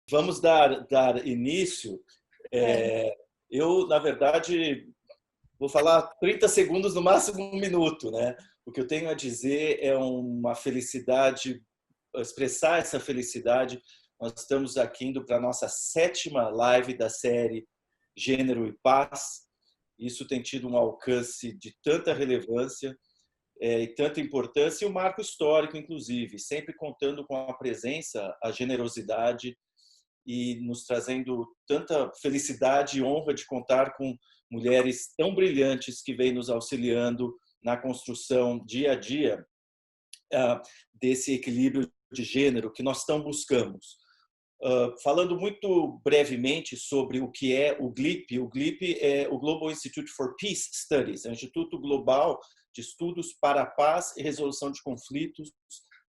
Vamos dar início. Eu, na verdade, vou falar 30 segundos, no máximo 1 minuto, né? O que eu tenho a dizer é uma felicidade, expressar essa felicidade. Nós estamos aqui indo para a nossa 7ª live da série Gênero e Paz. Isso tem tido um alcance de tanta relevância e tanta importância, e um marco histórico, inclusive, sempre contando com a presença, a generosidade e nos trazendo tanta felicidade e honra de contar com mulheres tão brilhantes que vêm nos auxiliando na construção dia a dia desse equilíbrio de gênero que nós tão buscamos. Falando muito brevemente sobre o que é o GLIP. O GLIP é o Global Institute for Peace Studies, é o Instituto Global de Estudos para a Paz e Resolução de Conflitos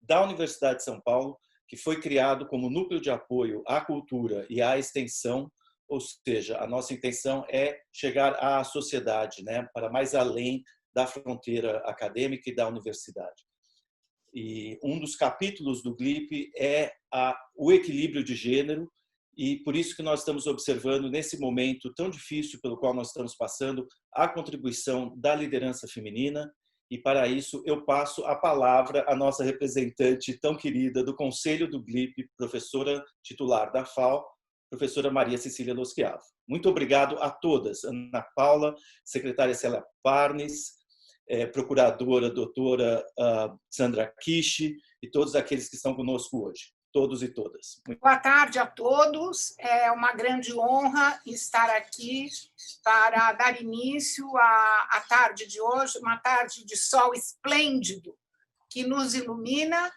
da Universidade de São Paulo, que foi criado como núcleo de apoio à cultura e à extensão, ou seja, a nossa intenção é chegar à sociedade, né, para mais além da fronteira acadêmica e da universidade. E um dos capítulos do GLIP é o equilíbrio de gênero, e por isso que nós estamos observando, nesse momento tão difícil pelo qual nós estamos passando, a contribuição da liderança feminina. E, para isso, eu passo a palavra à nossa representante tão querida do Conselho do GLIP, professora titular da FAO, professora Maria Cecília Loschiavo. Muito obrigado a todas. Ana Paula, secretária Célia Parnes, procuradora doutora Sandra Kishi e todos aqueles que estão conosco hoje. Todos e todas. Boa tarde a todos. É uma grande honra estar aqui para dar início à tarde de hoje, uma tarde de sol esplêndido que nos ilumina.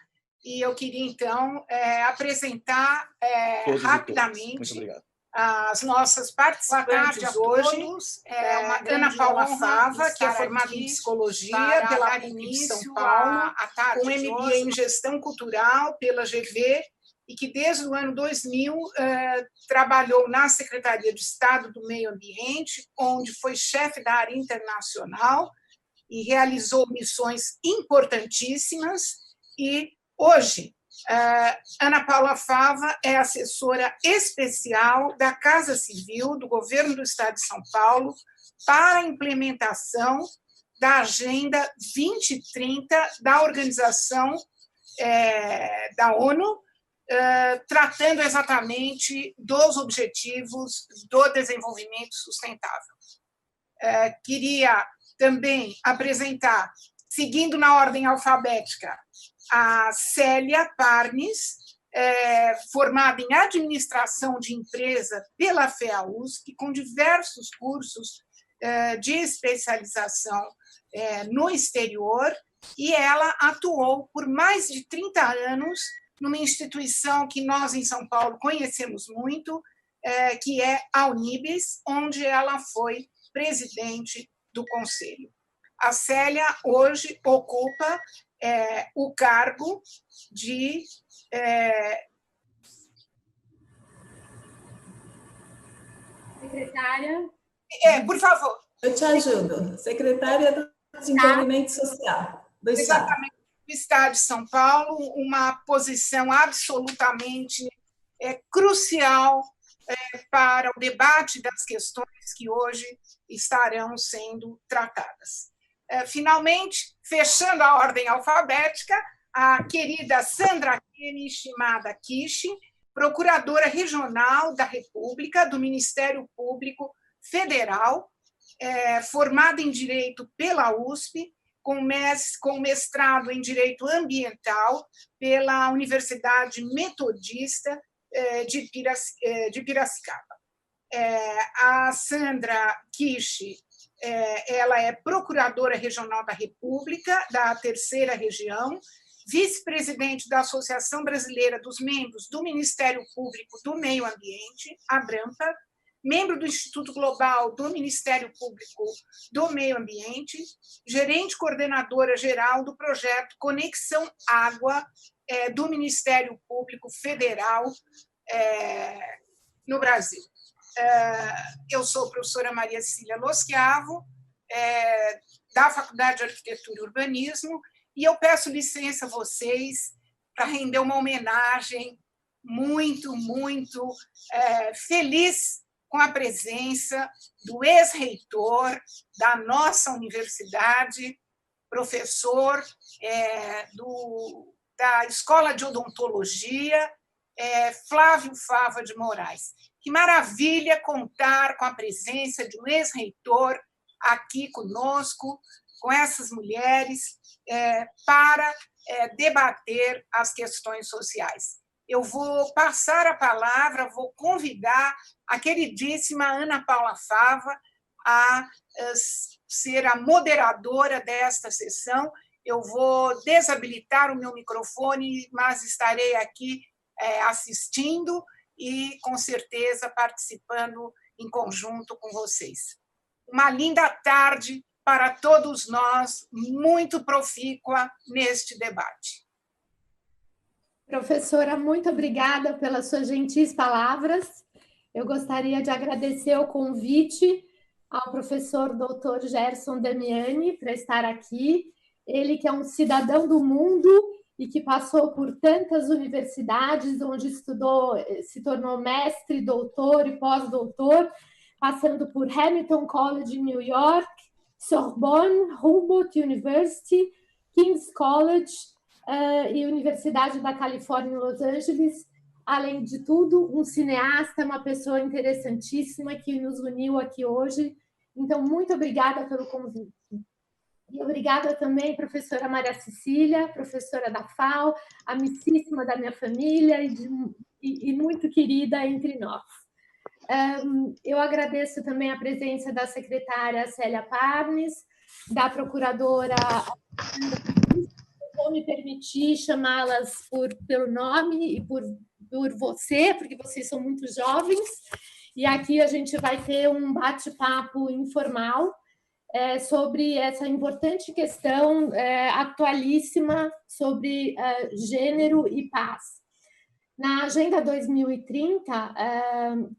E eu queria, então, apresentar rapidamente as nossas participantes hoje. É uma Ana Paula Fava, que é formada em Psicologia pela PUC de São Paulo, com MBA em Gestão Cultural pela GV, e que desde o ano 2000 trabalhou na Secretaria de Estado do Meio Ambiente, onde foi chefe da área internacional e realizou missões importantíssimas. E hoje, Ana Paula Fava é assessora especial da Casa Civil do Governo do Estado de São Paulo para a implementação da Agenda 2030 da Organização da ONU, tratando exatamente dos objetivos do desenvolvimento sustentável. Queria também apresentar, seguindo na ordem alfabética, a Célia Parnes, formada em Administração de Empresa pela FEA-USP, com diversos cursos de especialização no exterior, e ela atuou por mais de 30 anos numa instituição que nós, em São Paulo, conhecemos muito, que é a Unibis, onde ela foi presidente do Conselho. A Célia, hoje, ocupa o cargo de... Secretária? Por favor. Eu te ajudo. Secretária do Desenvolvimento Social do Estado. Exatamente, do Estado de São Paulo, uma posição absolutamente crucial para o debate das questões que hoje estarão sendo tratadas. Finalmente, fechando a ordem alfabética, a querida Sandra Shimada Kishi, procuradora regional da República, do Ministério Público Federal, formada em Direito pela USP, com mestrado em Direito Ambiental pela Universidade Metodista de Piracicaba. A Sandra Kishi, ela é procuradora regional da República, da 3ª Região, vice-presidente da Associação Brasileira dos Membros do Ministério Público do Meio Ambiente, ABRAMPA, membro do Instituto Global do Ministério Público do Meio Ambiente, gerente coordenadora geral do projeto Conexão Água do Ministério Público Federal no Brasil. Eu sou a professora Maria Cecília Loschiavo, da Faculdade de Arquitetura e Urbanismo, e eu peço licença a vocês para render uma homenagem muito, muito feliz com a presença do ex-reitor da nossa universidade, professor da Escola de Odontologia, Flávio Fava de Moraes. Que maravilha contar com a presença de um ex-reitor aqui conosco, com essas mulheres, para debater as questões sociais. Eu vou passar a palavra, vou convidar a queridíssima Ana Paula Fava a ser a moderadora desta sessão. Eu vou desabilitar o meu microfone, mas estarei aqui assistindo e, com certeza, participando em conjunto com vocês. Uma linda tarde para todos nós, muito profícua neste debate. Professora, muito obrigada pelas suas gentis palavras. Eu gostaria de agradecer o convite ao professor Dr. Gerson Damiani para estar aqui. Ele que é um cidadão do mundo e que passou por tantas universidades, onde estudou, se tornou mestre, doutor e pós-doutor, passando por Hamilton College em New York, Sorbonne, Humboldt University, King's College e Universidade da Califórnia em Los Angeles. Além de tudo, um cineasta, uma pessoa interessantíssima que nos uniu aqui hoje. Então, muito obrigada pelo convite. E obrigada também, professora Maria Cecília, professora da FAO, amicíssima da minha família e muito querida entre nós. Eu agradeço também a presença da secretária Célia Parnes, da procuradora, vou me permitir chamá-las pelo nome e por você, porque vocês são muito jovens, e aqui a gente vai ter um bate-papo informal sobre essa importante questão atualíssima sobre gênero e paz. Na Agenda 2030,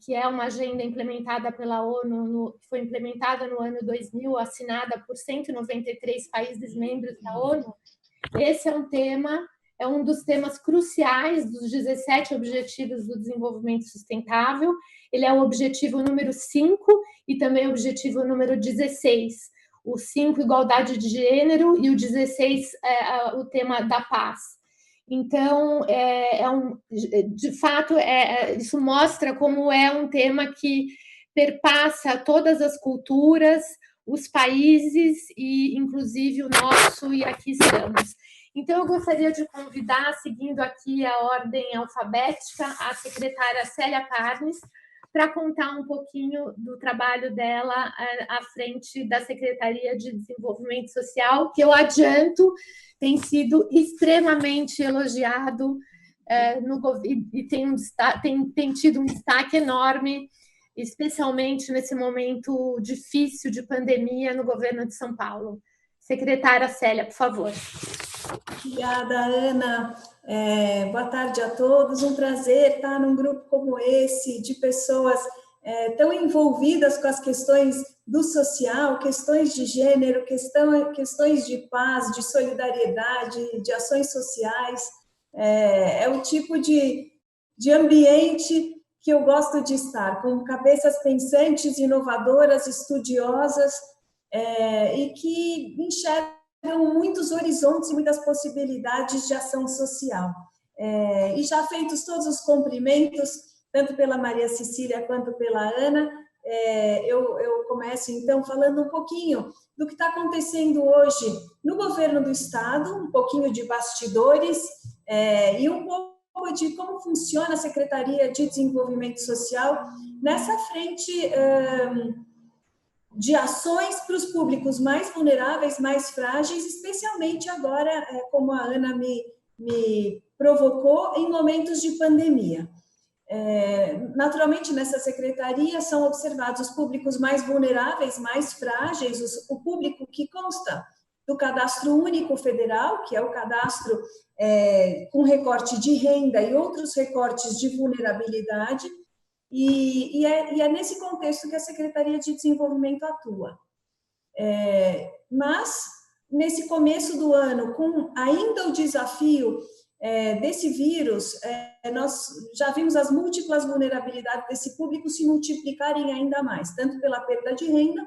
que é uma agenda implementada pela ONU, que foi implementada no ano 2000, assinada por 193 países membros da ONU, esse é um dos temas cruciais dos 17 Objetivos do Desenvolvimento Sustentável. Ele é o objetivo número 5 e também o objetivo número 16. O 5, igualdade de gênero, e o 16, o tema da paz. Então, de fato, isso mostra como é um tema que perpassa todas as culturas, os países e, inclusive, o nosso, e aqui estamos. Então, eu gostaria de convidar, seguindo aqui a ordem alfabética, a secretária Célia Parnes, para contar um pouquinho do trabalho dela à frente da Secretaria de Desenvolvimento Social, que eu adianto, tem sido extremamente elogiado e tem tido um destaque enorme, especialmente nesse momento difícil de pandemia no governo de São Paulo. Secretária Célia, por favor. Obrigada, Ana. Boa tarde a todos. Um prazer estar num grupo como esse, de pessoas tão envolvidas com as questões do social, questões de gênero, questões de paz, de solidariedade, de ações sociais. É o tipo de ambiente que eu gosto de estar, com cabeças pensantes, inovadoras, estudiosas, e que enxergam muitos horizontes e muitas possibilidades de ação social. E já feitos todos os cumprimentos, tanto pela Maria Cecília quanto pela Ana, eu começo, então, falando um pouquinho do que está acontecendo hoje no governo do Estado, um pouquinho de bastidores, e um pouco de como funciona a Secretaria de Desenvolvimento Social nessa frente de ações para os públicos mais vulneráveis, mais frágeis, especialmente agora, como a Ana me provocou, em momentos de pandemia. Naturalmente, nessa secretaria são observados os públicos mais vulneráveis, mais frágeis, o público que consta do Cadastro Único Federal, que é o cadastro com recorte de renda e outros recortes de vulnerabilidade, e é nesse contexto que a Secretaria de Desenvolvimento atua. Mas, nesse começo do ano, com ainda o desafio desse vírus, nós já vimos as múltiplas vulnerabilidades desse público se multiplicarem ainda mais, tanto pela perda de renda,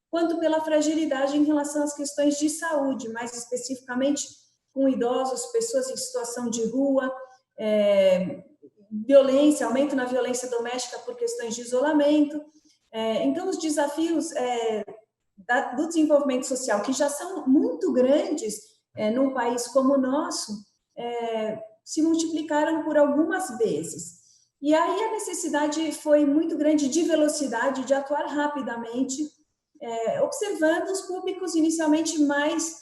quanto pela fragilidade em relação às questões de saúde, mais especificamente com idosos, pessoas em situação de rua, violência, aumento na violência doméstica por questões de isolamento. Então, os desafios do desenvolvimento social, que já são muito grandes num país como o nosso, se multiplicaram por algumas vezes. E aí a necessidade foi muito grande de velocidade, de atuar rapidamente, observando os públicos inicialmente mais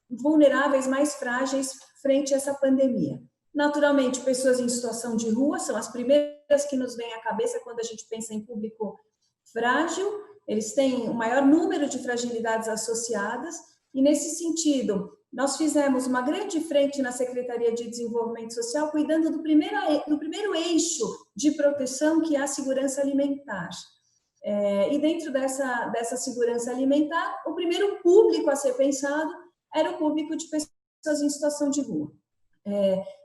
vulneráveis, mais frágeis frente a essa pandemia. Naturalmente, pessoas em situação de rua são as primeiras que nos vêm à cabeça quando a gente pensa em público frágil. Eles têm o maior número de fragilidades associadas e, nesse sentido, nós fizemos uma grande frente na Secretaria de Desenvolvimento Social, cuidando do primeiro eixo de proteção, que é a segurança alimentar. E dentro dessa segurança alimentar, o primeiro público a ser pensado era o público de pessoas em situação de rua.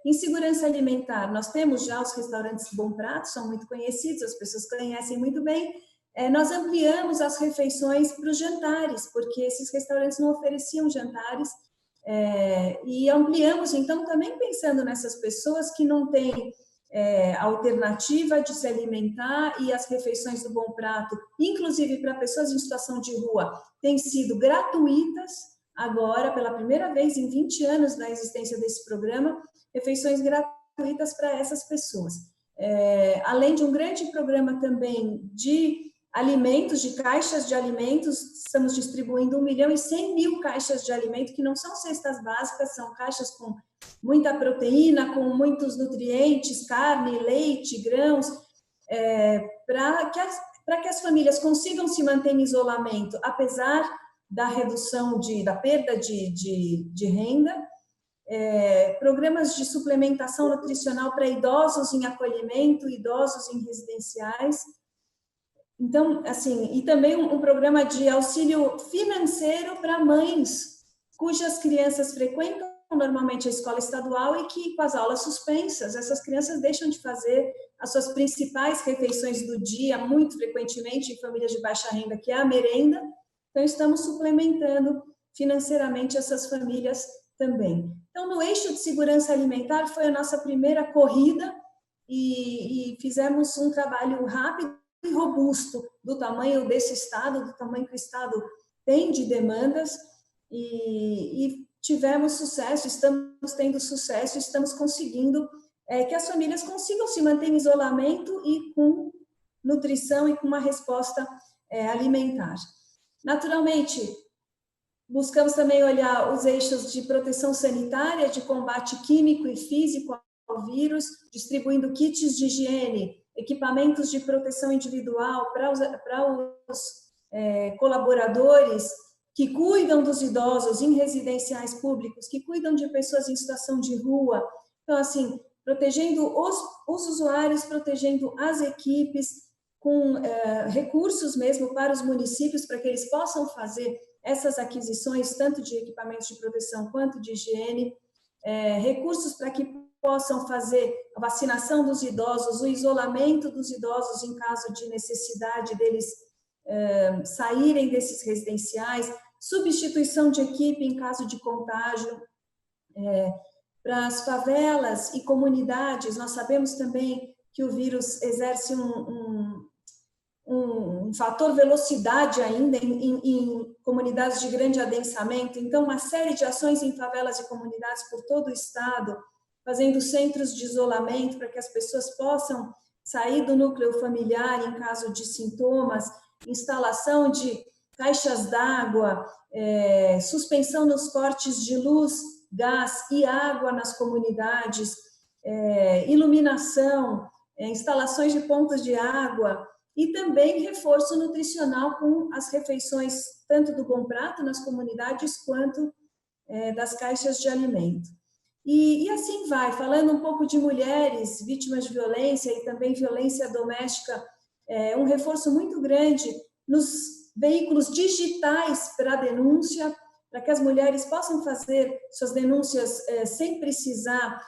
Em segurança alimentar, nós temos já os restaurantes Bom Prato, são muito conhecidos, as pessoas conhecem muito bem. Nós ampliamos as refeições para os jantares, porque esses restaurantes não ofereciam jantares, e ampliamos, então, também pensando nessas pessoas que não têm alternativa de se alimentar, e as refeições do Bom Prato, inclusive para pessoas em situação de rua, têm sido gratuitas. Agora, pela primeira vez em 20 anos da existência desse programa, refeições gratuitas para essas pessoas. Além de um grande programa também de alimentos, de caixas de alimentos, estamos distribuindo 1.100.000 caixas de alimento, que não são cestas básicas, são caixas com muita proteína, com muitos nutrientes, carne, leite, grãos, para que as famílias consigam se manter em isolamento, apesar da redução da perda de renda, programas de suplementação nutricional para idosos em acolhimento, idosos em residenciais. Então, assim, e também um programa de auxílio financeiro para mães cujas crianças frequentam normalmente a escola estadual e que, com as aulas suspensas, essas crianças deixam de fazer as suas principais refeições do dia, muito frequentemente em famílias de baixa renda, que é a merenda. Então, estamos suplementando financeiramente essas famílias também. Então, no eixo de segurança alimentar foi a nossa primeira corrida e fizemos um trabalho rápido e robusto do tamanho desse Estado, do tamanho que o Estado tem de demandas, e tivemos sucesso, estamos tendo sucesso, estamos conseguindo que as famílias consigam se manter em isolamento e com nutrição e com uma resposta alimentar. Naturalmente, buscamos também olhar os eixos de proteção sanitária, de combate químico e físico ao vírus, distribuindo kits de higiene, equipamentos de proteção individual para os colaboradores que cuidam dos idosos em residenciais públicos, que cuidam de pessoas em situação de rua. Então, assim, protegendo os usuários, protegendo as equipes, com recursos mesmo para os municípios, para que eles possam fazer essas aquisições, tanto de equipamentos de proteção quanto de higiene, recursos para que possam fazer a vacinação dos idosos, o isolamento dos idosos em caso de necessidade deles saírem desses residenciais, substituição de equipe em caso de contágio. Para as favelas e comunidades, nós sabemos também que o vírus exerce um fator velocidade ainda em comunidades de grande adensamento, então uma série de ações em favelas e comunidades por todo o estado, fazendo centros de isolamento para que as pessoas possam sair do núcleo familiar em caso de sintomas, instalação de caixas d'água, suspensão nos cortes de luz, gás e água nas comunidades, iluminação, instalações de pontos de água, e também reforço nutricional com as refeições tanto do Bom Prato nas comunidades quanto das caixas de alimento. E assim vai, falando um pouco de mulheres vítimas de violência e também violência doméstica, um reforço muito grande nos veículos digitais para a denúncia, para que as mulheres possam fazer suas denúncias sem precisar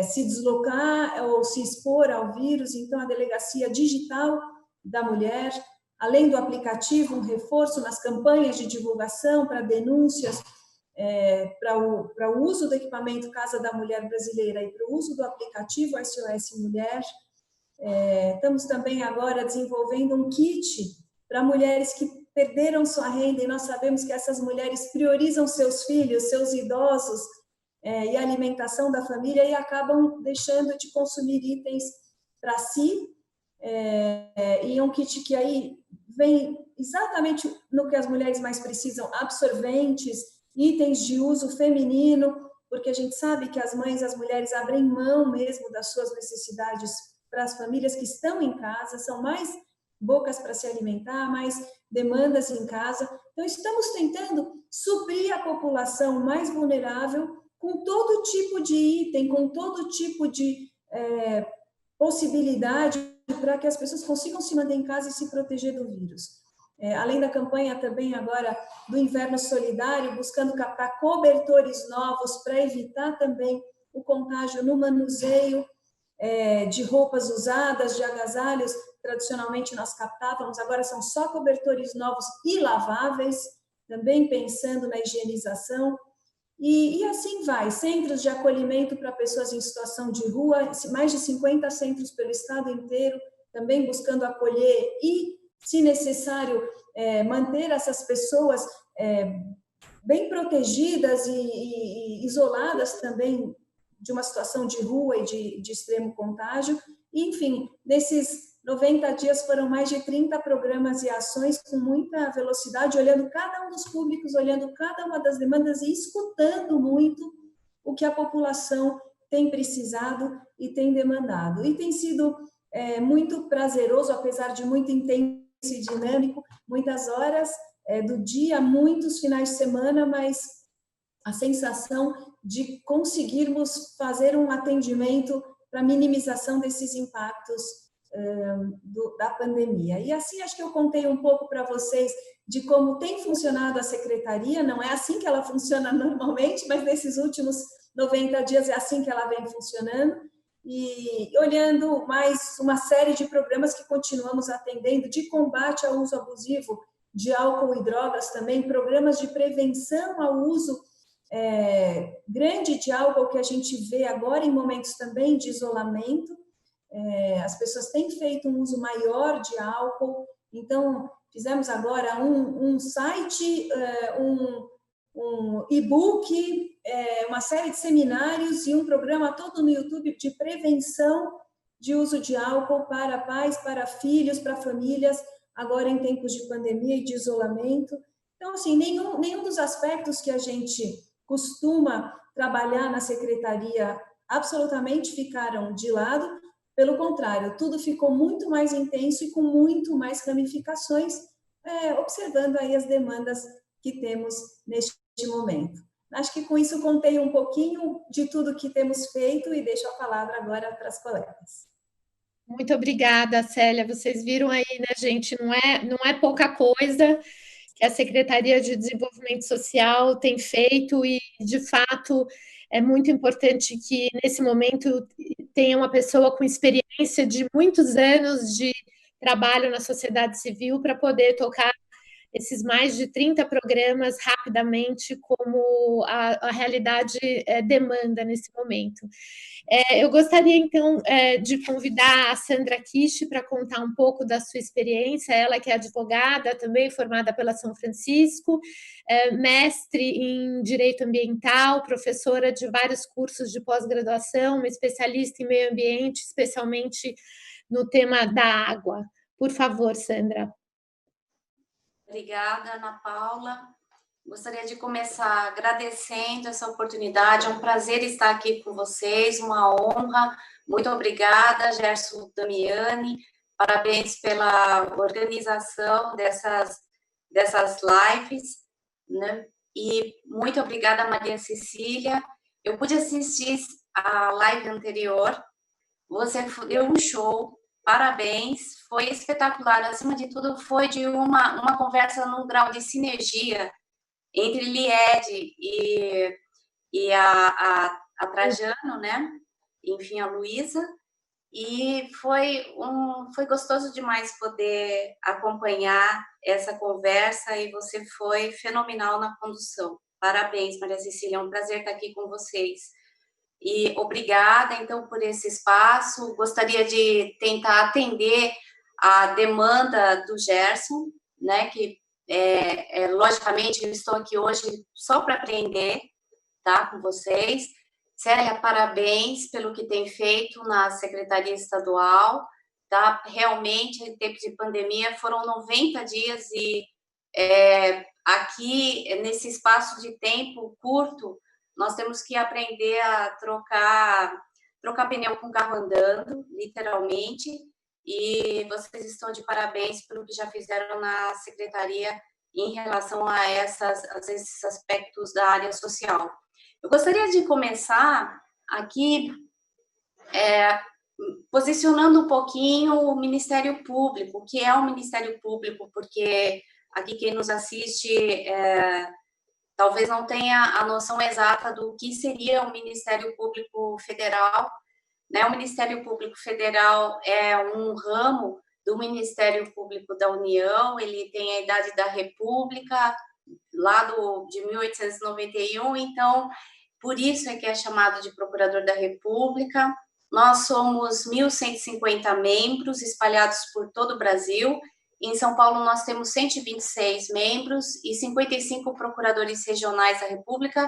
se deslocar ou se expor ao vírus. Então, a Delegacia Digital da Mulher, além do aplicativo, um reforço nas campanhas de divulgação para denúncias, para o uso do equipamento Casa da Mulher Brasileira e para o uso do aplicativo SOS Mulher. Estamos também agora desenvolvendo um kit para mulheres que perderam sua renda, e nós sabemos que essas mulheres priorizam seus filhos, seus idosos e a alimentação da família, e acabam deixando de consumir itens para si, e um kit que aí vem exatamente no que as mulheres mais precisam: absorventes, itens de uso feminino, porque a gente sabe que as mães, as mulheres abrem mão mesmo das suas necessidades para as famílias que estão em casa, são mais bocas para se alimentar, mais demandas em casa. Então, estamos tentando suprir a população mais vulnerável com todo tipo de item, com todo tipo de possibilidade para que as pessoas consigam se manter em casa e se proteger do vírus. Além da campanha também agora do Inverno Solidário, buscando captar cobertores novos para evitar também o contágio no manuseio de roupas usadas, de agasalhos. Tradicionalmente nós captávamos, agora são só cobertores novos e laváveis, também pensando na higienização. E assim vai, centros de acolhimento para pessoas em situação de rua, mais de 50 centros pelo estado inteiro, também buscando acolher e, se necessário, manter essas pessoas bem protegidas e isoladas também de uma situação de rua e de extremo contágio. E, enfim, nesses 90 dias foram mais de 30 programas e ações com muita velocidade, olhando cada um dos públicos, olhando cada uma das demandas e escutando muito o que a população tem precisado e tem demandado. E tem sido muito prazeroso, apesar de muito intenso e dinâmico, muitas horas do dia, muitos finais de semana, mas a sensação de conseguirmos fazer um atendimento para minimização desses impactos da pandemia. E assim, acho que eu contei um pouco para vocês de como tem funcionado a secretaria. Não é assim que ela funciona normalmente, mas nesses últimos 90 dias é assim que ela vem funcionando. E olhando mais uma série de programas que continuamos atendendo, de combate ao uso abusivo de álcool e drogas também, programas de prevenção ao uso grande de álcool, que a gente vê agora em momentos também de isolamento. As pessoas têm feito um uso maior de álcool, então fizemos agora um site, um e-book, uma série de seminários e um programa todo no YouTube de prevenção de uso de álcool para pais, para filhos, para famílias, agora em tempos de pandemia e de isolamento. Então, assim, nenhum dos aspectos que a gente costuma trabalhar na secretaria absolutamente ficaram de lado. Pelo contrário, tudo ficou muito mais intenso e com muito mais ramificações, observando aí as demandas que temos neste momento. Acho que com isso contei um pouquinho de tudo que temos feito e deixo a palavra agora para as colegas. Muito obrigada, Célia. Vocês viram aí, né, gente? Não é pouca coisa que a Secretaria de Desenvolvimento Social tem feito e, de fato, é muito importante que, nesse momento, tenha uma pessoa com experiência de muitos anos de trabalho na sociedade civil para poder tocar esses mais de 30 programas rapidamente, como a realidade demanda nesse momento. Eu gostaria, então, de convidar a Sandra Kish para contar um pouco da sua experiência, ela que é advogada, também formada pela São Francisco, mestre em Direito Ambiental, professora de vários cursos de pós-graduação, uma especialista em meio ambiente, especialmente no tema da água. Por favor, Sandra. Obrigada, Ana Paula. Gostaria de começar agradecendo essa oportunidade. É um prazer estar aqui com vocês, uma honra. Muito obrigada, Gerson Damiani. Parabéns pela organização dessas lives, né? E muito obrigada, Maria Cecília. Eu pude assistir a live anterior. Você deu um show. Parabéns, foi espetacular. Acima de tudo, foi de uma conversa num grau de sinergia entre Lied e a Trajano, né? Enfim, a Luísa. E foi gostoso demais poder acompanhar essa conversa, e você foi fenomenal na condução. Parabéns, Maria Cecília, é um prazer estar aqui com vocês. E obrigada, então, por esse espaço. Gostaria de tentar atender a demanda do Gerson, né, que, logicamente, eu estou aqui hoje só para aprender, tá, com vocês. Célia, parabéns pelo que tem feito na Secretaria Estadual, tá? Realmente, em tempo de pandemia, foram 90 dias e aqui, nesse espaço de tempo curto, nós temos que aprender a trocar pneu com carro andando, literalmente, e vocês estão de parabéns pelo que já fizeram na Secretaria em relação a esses aspectos da área social. Eu gostaria de começar aqui posicionando um pouquinho o Ministério Público, o que é o Ministério Público, porque aqui quem nos assiste talvez não tenha a noção exata do que seria o Ministério Público Federal, né? O Ministério Público Federal é um ramo do Ministério Público da União, ele tem a idade da República, lá de 1891, então, por isso é que é chamado de Procurador da República. Nós somos 1.150 membros espalhados por todo o Brasil. Em São Paulo, nós temos 126 membros e 55 procuradores regionais da República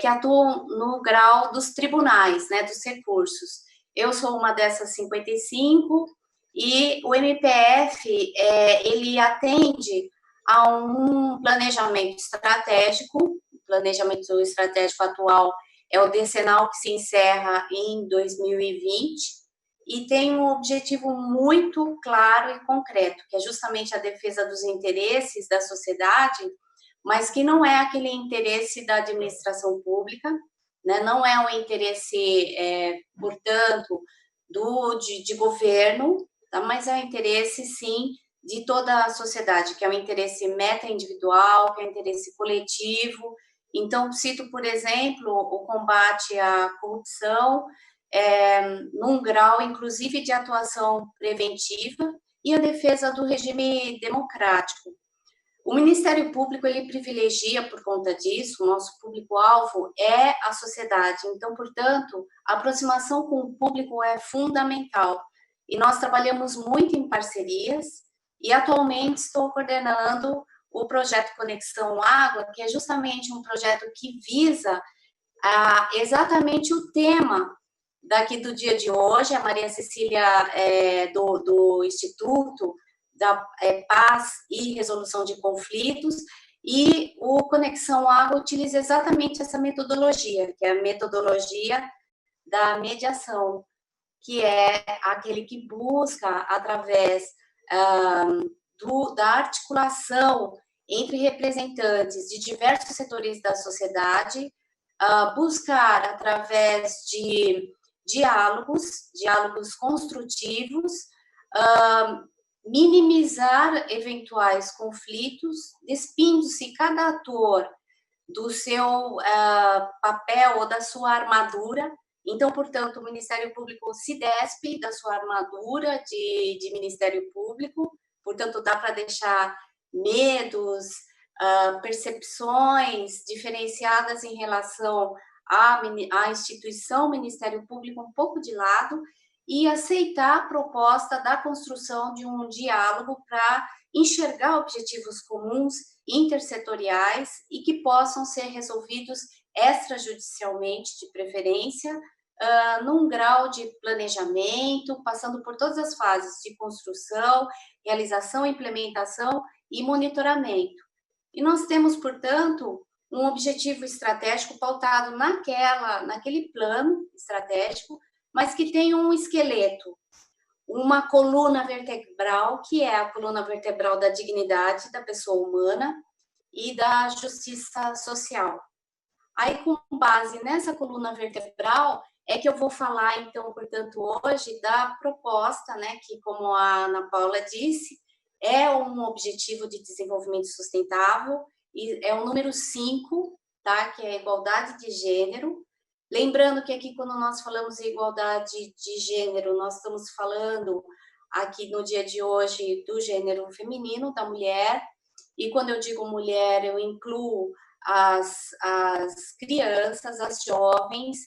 que atuam no grau dos tribunais, né, dos recursos. Eu sou uma dessas 55 e o MPF, ele atende a um planejamento estratégico. O planejamento estratégico atual é o decenal, que se encerra em 2020 e tem um objetivo muito claro e concreto, que é justamente a defesa dos interesses da sociedade, mas que não é aquele interesse da administração pública, né? Não é um interesse, portanto, de governo, tá? Mas é um interesse, sim, de toda a sociedade, que é um interesse meta-individual, que é um interesse coletivo. Então, cito, por exemplo, o combate à corrupção, num grau, inclusive, de atuação preventiva, e a defesa do regime democrático. O Ministério Público, ele privilegia, por conta disso, o nosso público-alvo é a sociedade. Então, portanto, a aproximação com o público é fundamental. E nós trabalhamos muito em parcerias, e atualmente estou coordenando o projeto Conexão Água, que é justamente um projeto que visa exatamente o tema daqui do dia de hoje. A Maria Cecília, do Instituto da Paz e Resolução de Conflitos, e o Conexão Água utiliza exatamente essa metodologia, que é a metodologia da mediação, que é aquele que busca, através da articulação entre representantes de diversos setores da sociedade, buscar, através de diálogos construtivos, minimizar eventuais conflitos, despindo-se cada ator do seu papel ou da sua armadura. Então, portanto, o Ministério Público se despe da sua armadura de Ministério Público, portanto, dá para deixar medos, percepções diferenciadas em relação à instituição Ministério Público um pouco de lado, e aceitar a proposta da construção de um diálogo para enxergar objetivos comuns, intersetoriais, e que possam ser resolvidos extrajudicialmente, de preferência, num grau de planejamento, passando por todas as fases de construção, realização, implementação e monitoramento. E nós temos, portanto, um objetivo estratégico pautado naquele plano estratégico, mas que tem um esqueleto, uma coluna vertebral, que é a coluna vertebral da dignidade da pessoa humana e da justiça social. Aí, com base nessa coluna vertebral, é que eu vou falar, então, portanto, hoje, da proposta, né, que, como a Ana Paula disse, é um objetivo de desenvolvimento sustentável, e é o número 5, tá? Que é a igualdade de gênero. Lembrando que aqui, quando nós falamos em igualdade de gênero, nós estamos falando aqui no dia de hoje do gênero feminino, da mulher. E quando eu digo mulher, eu incluo as crianças, as jovens,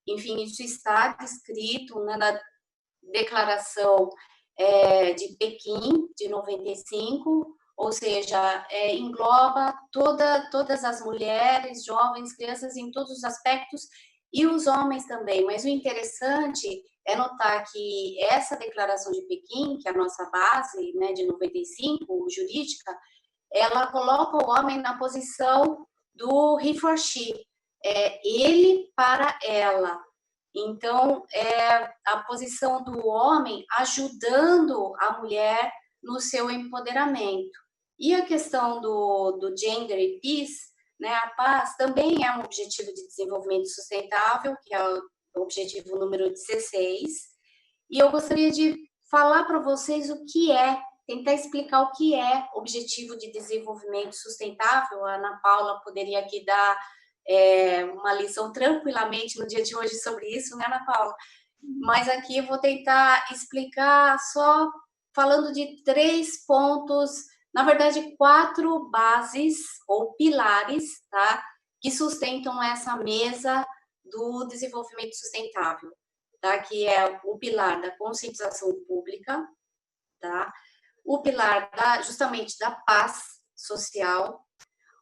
enfim, isso está descrito, né, na Declaração de Pequim, de 95, ou seja, engloba todas as mulheres, jovens, crianças, em todos os aspectos, e os homens também. Mas o interessante é notar que essa Declaração de Pequim, que é a nossa base, né, de 95, jurídica, ela coloca o homem na posição do he for she, ele para ela. Então, é a posição do homem ajudando a mulher no seu empoderamento. E a questão do gender e peace, né, a paz, também é um objetivo de desenvolvimento sustentável, que é o objetivo número 16. E eu gostaria de falar para vocês o que é, tentar explicar o que é objetivo de desenvolvimento sustentável. A Ana Paula poderia aqui dar uma lição tranquilamente no dia de hoje sobre isso, né, Ana Paula? Mas aqui eu vou tentar explicar só falando de 3 pontos, na verdade 4 bases ou pilares, tá, que sustentam essa mesa do desenvolvimento sustentável, tá, que é o pilar da conscientização pública, tá, o pilar justamente da paz social,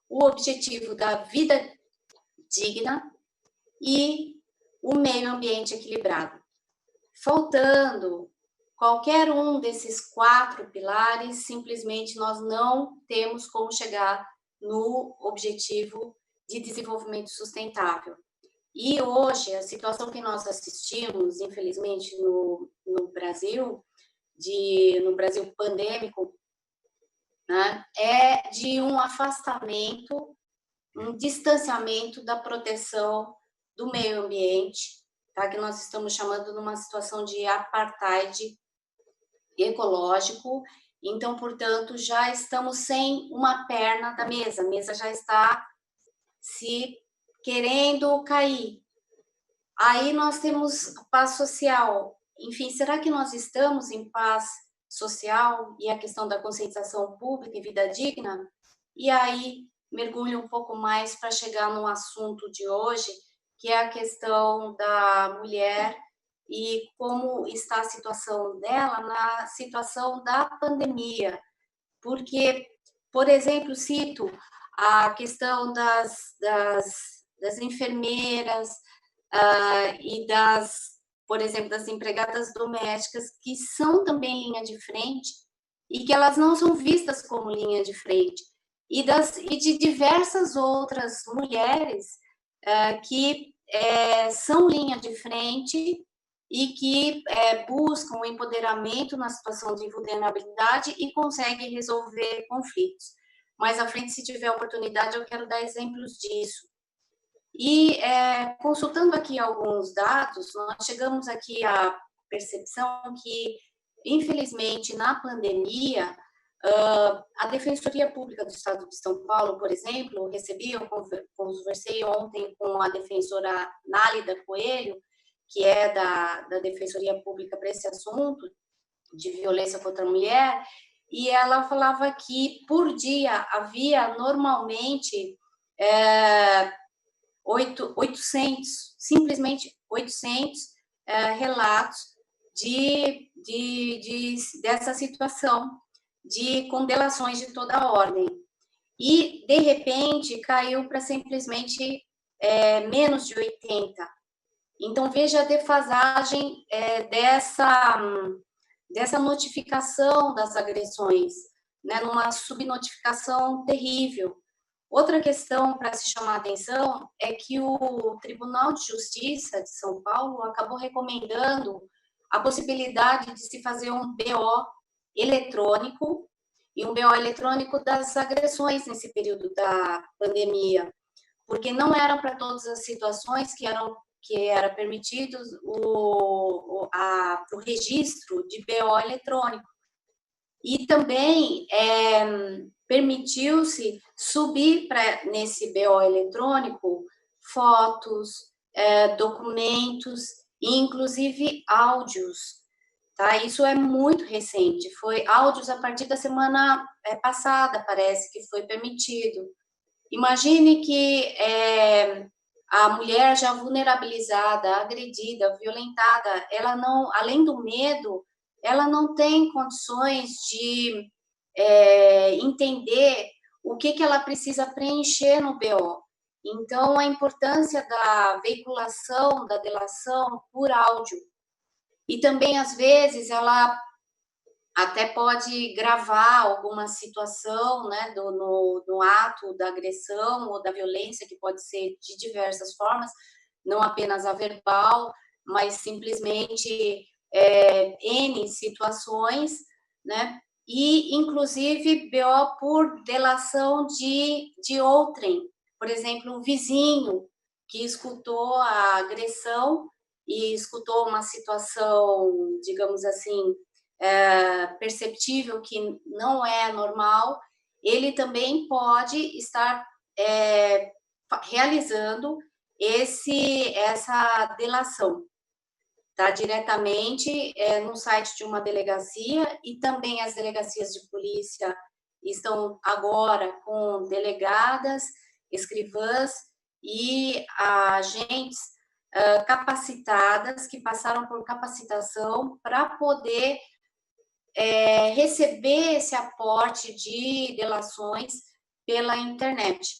o objetivo da vida digna e o meio ambiente equilibrado. Faltando qualquer um desses 4 pilares, simplesmente nós não temos como chegar no objetivo de desenvolvimento sustentável. E hoje, a situação que nós assistimos, infelizmente, no Brasil, no Brasil pandêmico, né, é de um afastamento, um distanciamento da proteção do meio ambiente, tá? Que nós estamos chamando de uma situação de apartheid ecológico. Então, portanto, já estamos sem uma perna da mesa, a mesa já está se querendo cair. Aí nós temos paz social. Enfim, será que nós estamos em paz social e a questão da conscientização pública e vida digna? E aí mergulho um pouco mais para chegar no assunto de hoje, que é a questão da mulher e como está a situação dela na situação da pandemia. Porque, por exemplo, cito a questão das enfermeiras e por exemplo, das empregadas domésticas, que são também linha de frente e que elas não são vistas como linha de frente. E de diversas outras mulheres que são linha de frente e que buscam o empoderamento na situação de vulnerabilidade e conseguem resolver conflitos. Mais à frente, se tiver oportunidade, eu quero dar exemplos disso. E consultando aqui alguns dados, nós chegamos aqui à percepção que, infelizmente, na pandemia, a Defensoria Pública do Estado de São Paulo, por exemplo, eu conversei ontem com a defensora Nálida Coelho, que é da Defensoria Pública para esse assunto de violência contra a mulher, e ela falava que por dia havia normalmente simplesmente 800 relatos dessa situação de condenações de toda a ordem. E, de repente, caiu para simplesmente menos de 80. Então, veja a defasagem dessa notificação das agressões, né, numa subnotificação terrível. Outra questão para se chamar a atenção é que o Tribunal de Justiça de São Paulo acabou recomendando a possibilidade de se fazer um BO eletrônico, e um BO eletrônico das agressões nesse período da pandemia, porque não eram para todas as situações que era permitido o registro de BO eletrônico. E também permitiu-se subir nesse BO eletrônico fotos, documentos e, inclusive, áudios. Tá? Isso é muito recente, foi áudios a partir da semana passada, parece que foi permitido. Imagine que a mulher já vulnerabilizada, agredida, violentada, ela não, além do medo, ela não tem condições de entender o que ela precisa preencher no BO. Então, a importância da veiculação, da delação por áudio. E também, às vezes, ela até pode gravar alguma situação, né, no ato da agressão ou da violência, que pode ser de diversas formas, não apenas a verbal, mas simplesmente N situações, né, e inclusive BO por delação de outrem, por exemplo, um vizinho que escutou a agressão e escutou uma situação, digamos assim, perceptível que não é normal, ele também pode estar realizando essa delação, tá? Diretamente no site de uma delegacia, e também as delegacias de polícia estão agora com delegadas, escrivãs e agentes capacitadas, que passaram por capacitação para poder receber esse aporte de delações pela internet.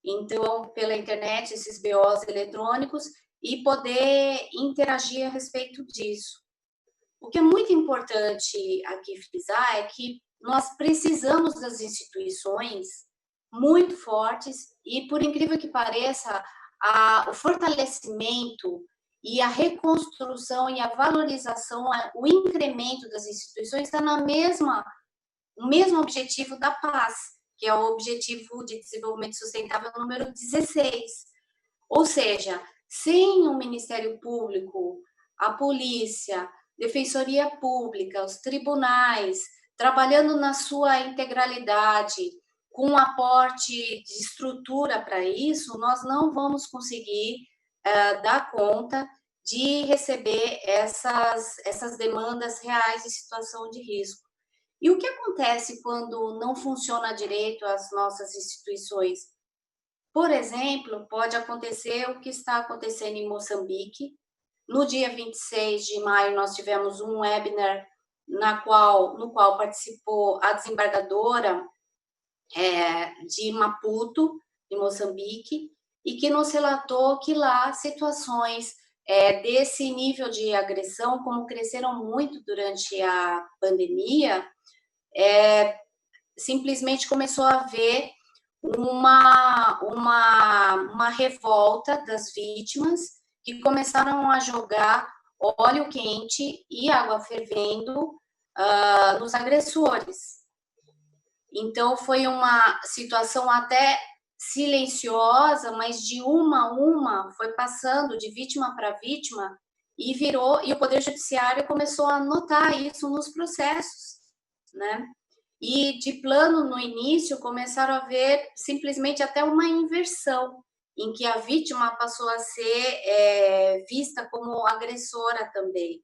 Então, pela internet, esses BOs eletrônicos, e poder interagir a respeito disso. O que é muito importante aqui frisar é que nós precisamos das instituições muito fortes e, por incrível que pareça, o fortalecimento e a reconstrução e a valorização, o incremento das instituições está no mesmo objetivo da paz, que é o Objetivo de Desenvolvimento Sustentável número 16. Ou seja, sem o Ministério Público, a polícia, Defensoria Pública, os tribunais, trabalhando na sua integralidade, com um aporte de estrutura para isso, nós não vamos conseguir dar conta de receber essas demandas reais em situação de risco. E o que acontece quando não funciona direito as nossas instituições? Por exemplo, pode acontecer o que está acontecendo em Moçambique. No dia 26 de maio, nós tivemos um webinar no qual participou a desembargadora de Maputo, em Moçambique, e que nos relatou que lá situações desse nível de agressão, como cresceram muito durante a pandemia, simplesmente começou a haver uma revolta das vítimas, que começaram a jogar óleo quente e água fervendo nos agressores. Então, foi uma situação até silenciosa, mas de uma a uma foi passando de vítima para vítima, e o Poder Judiciário começou a notar isso nos processos, né? E de plano, no início, começaram a ver simplesmente até uma inversão, em que a vítima passou a ser vista como agressora também.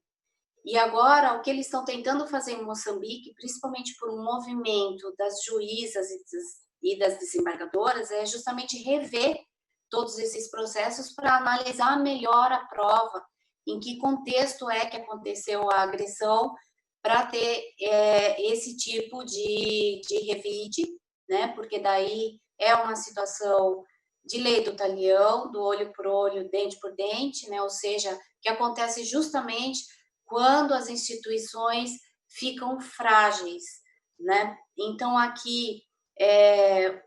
E agora, o que eles estão tentando fazer em Moçambique, principalmente por um movimento das juízas e das desembargadoras, é justamente rever todos esses processos para analisar melhor a prova, em que contexto é que aconteceu a agressão, para ter esse tipo de revide, né? Porque daí é uma situação de lei do talião, do olho por olho, dente por dente, né? Ou seja, que acontece justamente quando as instituições ficam frágeis, né? Então, aqui,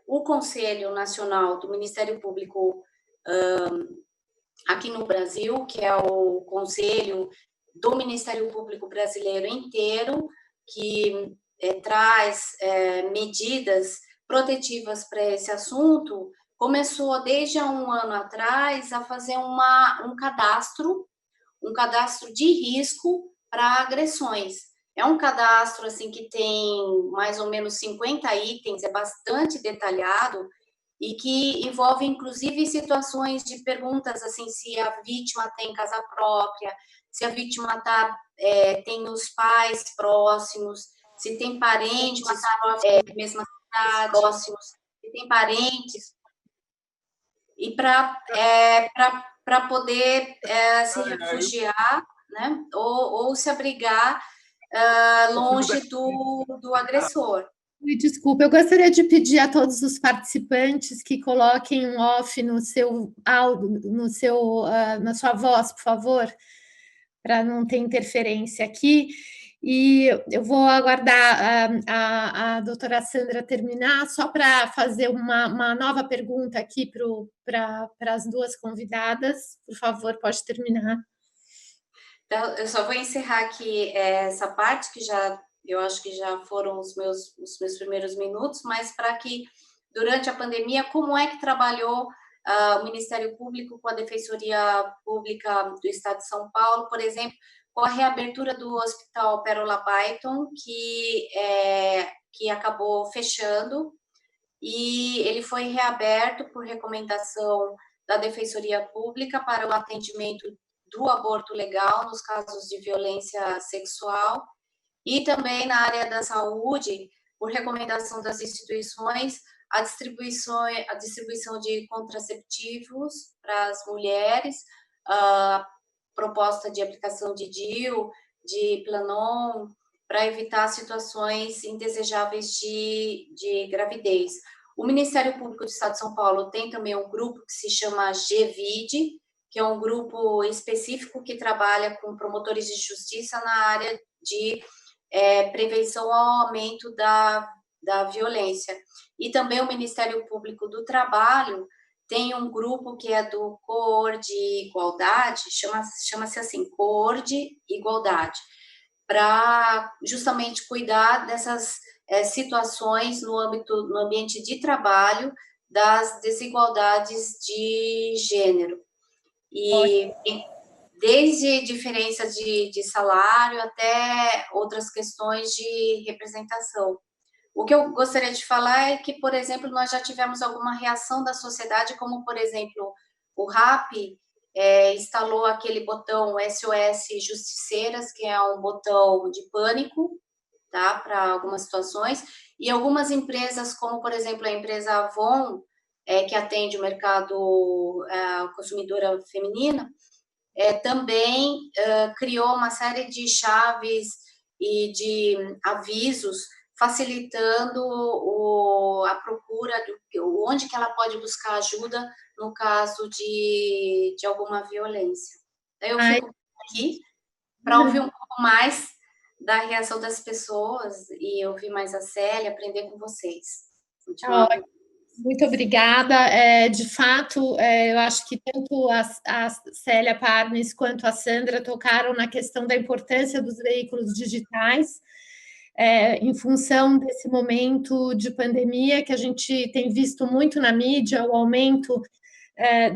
o Conselho Nacional do Ministério Público aqui no Brasil, que é o Conselho do Ministério Público Brasileiro inteiro, que traz medidas protetivas para esse assunto, começou desde há um ano atrás a fazer um cadastro de risco para agressões. É um cadastro assim que tem mais ou menos 50 itens, é bastante detalhado e que envolve inclusive situações de perguntas assim, se a vítima tem casa própria, se a vítima tem os pais próximos, se tem parentes mesma cidade, próximos, se tem parentes, e para poder se refugiar, né, ou se abrigar longe do agressor. Me desculpa, eu gostaria de pedir a todos os participantes que coloquem um off no seu áudio, na sua voz, por favor, para não ter interferência aqui. E eu vou aguardar a doutora Sandra terminar, só para fazer uma nova pergunta aqui para as duas convidadas. Por favor, pode terminar. Então, eu só vou encerrar aqui essa parte, que eu acho que já foram os meus primeiros minutos, mas para que, durante a pandemia, como é que trabalhou o Ministério Público com a Defensoria Pública do Estado de São Paulo, por exemplo, com a reabertura do Hospital Pérola Byton, que acabou fechando, e ele foi reaberto por recomendação da Defensoria Pública para o atendimento do aborto legal nos casos de violência sexual, e também na área da saúde, por recomendação das instituições, a distribuição de contraceptivos para as mulheres, a proposta de aplicação de DIU, de Planon, para evitar situações indesejáveis de gravidez. O Ministério Público do Estado de São Paulo tem também um grupo que se chama GVID, que é um grupo específico que trabalha com promotores de justiça na área de prevenção ao aumento da violência. E também o Ministério Público do Trabalho tem um grupo que é do COOR de Igualdade, chama-se assim, COOR de Igualdade, para justamente cuidar dessas situações no ambiente de trabalho, das desigualdades de gênero. E desde diferença de salário até outras questões de representação. O que eu gostaria de falar é que, por exemplo, nós já tivemos alguma reação da sociedade, como, por exemplo, o RAP instalou aquele botão SOS Justiceiras, que é um botão de pânico, tá, para algumas situações, e algumas empresas, como, por exemplo, a empresa Avon, que atende o mercado consumidora feminina, também criou uma série de chaves e de avisos facilitando a procura de onde que ela pode buscar ajuda no caso de alguma violência. Eu fico aqui para ouvir um pouco mais da reação das pessoas e ouvir mais a Célia, aprender com vocês. Muito obrigada. De fato, eu acho que tanto a Célia Parnes quanto a Sandra tocaram na questão da importância dos veículos digitais, em função desse momento de pandemia que a gente tem visto muito na mídia, o aumento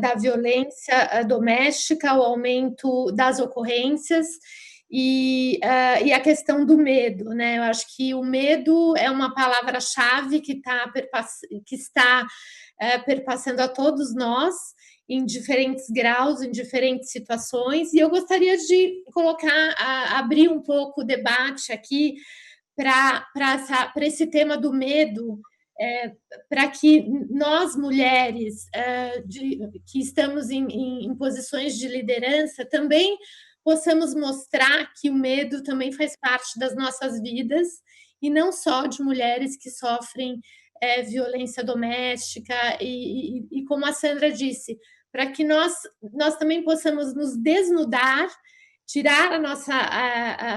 da violência doméstica, o aumento das ocorrências e a questão do medo, né? Eu acho que o medo é uma palavra-chave que está perpassando a todos nós em diferentes graus, em diferentes situações, e eu gostaria de abrir um pouco o debate aqui para esse tema do medo, para que nós, mulheres, que estamos em posições de liderança, também possamos mostrar que o medo também faz parte das nossas vidas, e não só de mulheres que sofrem violência doméstica, e como a Sandra disse, para que nós também possamos nos desnudar, tirar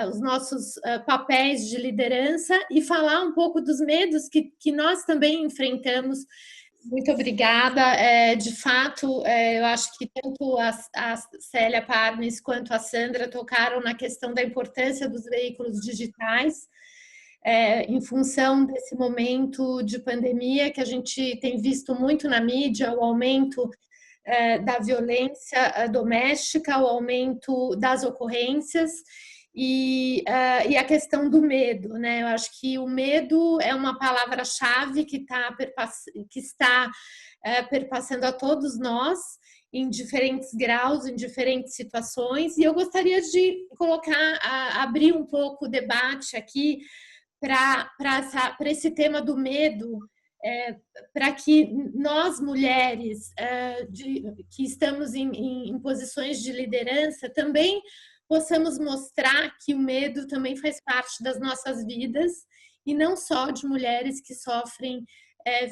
os nossos papéis de liderança e falar um pouco dos medos que nós também enfrentamos. Muito obrigada. De fato, eu acho que tanto a Célia Parnes quanto a Sandra tocaram na questão da importância dos veículos digitais, em função desse momento de pandemia que a gente tem visto muito na mídia, o aumento da violência doméstica, o aumento das ocorrências, e a questão do medo, né? Eu acho que o medo é uma palavra-chave que está perpassando a todos nós em diferentes graus, em diferentes situações, e eu gostaria de abrir um pouco o debate aqui para esse tema do medo, para que nós, mulheres, que estamos em posições de liderança, também possamos mostrar que o medo também faz parte das nossas vidas, e não só de mulheres que sofrem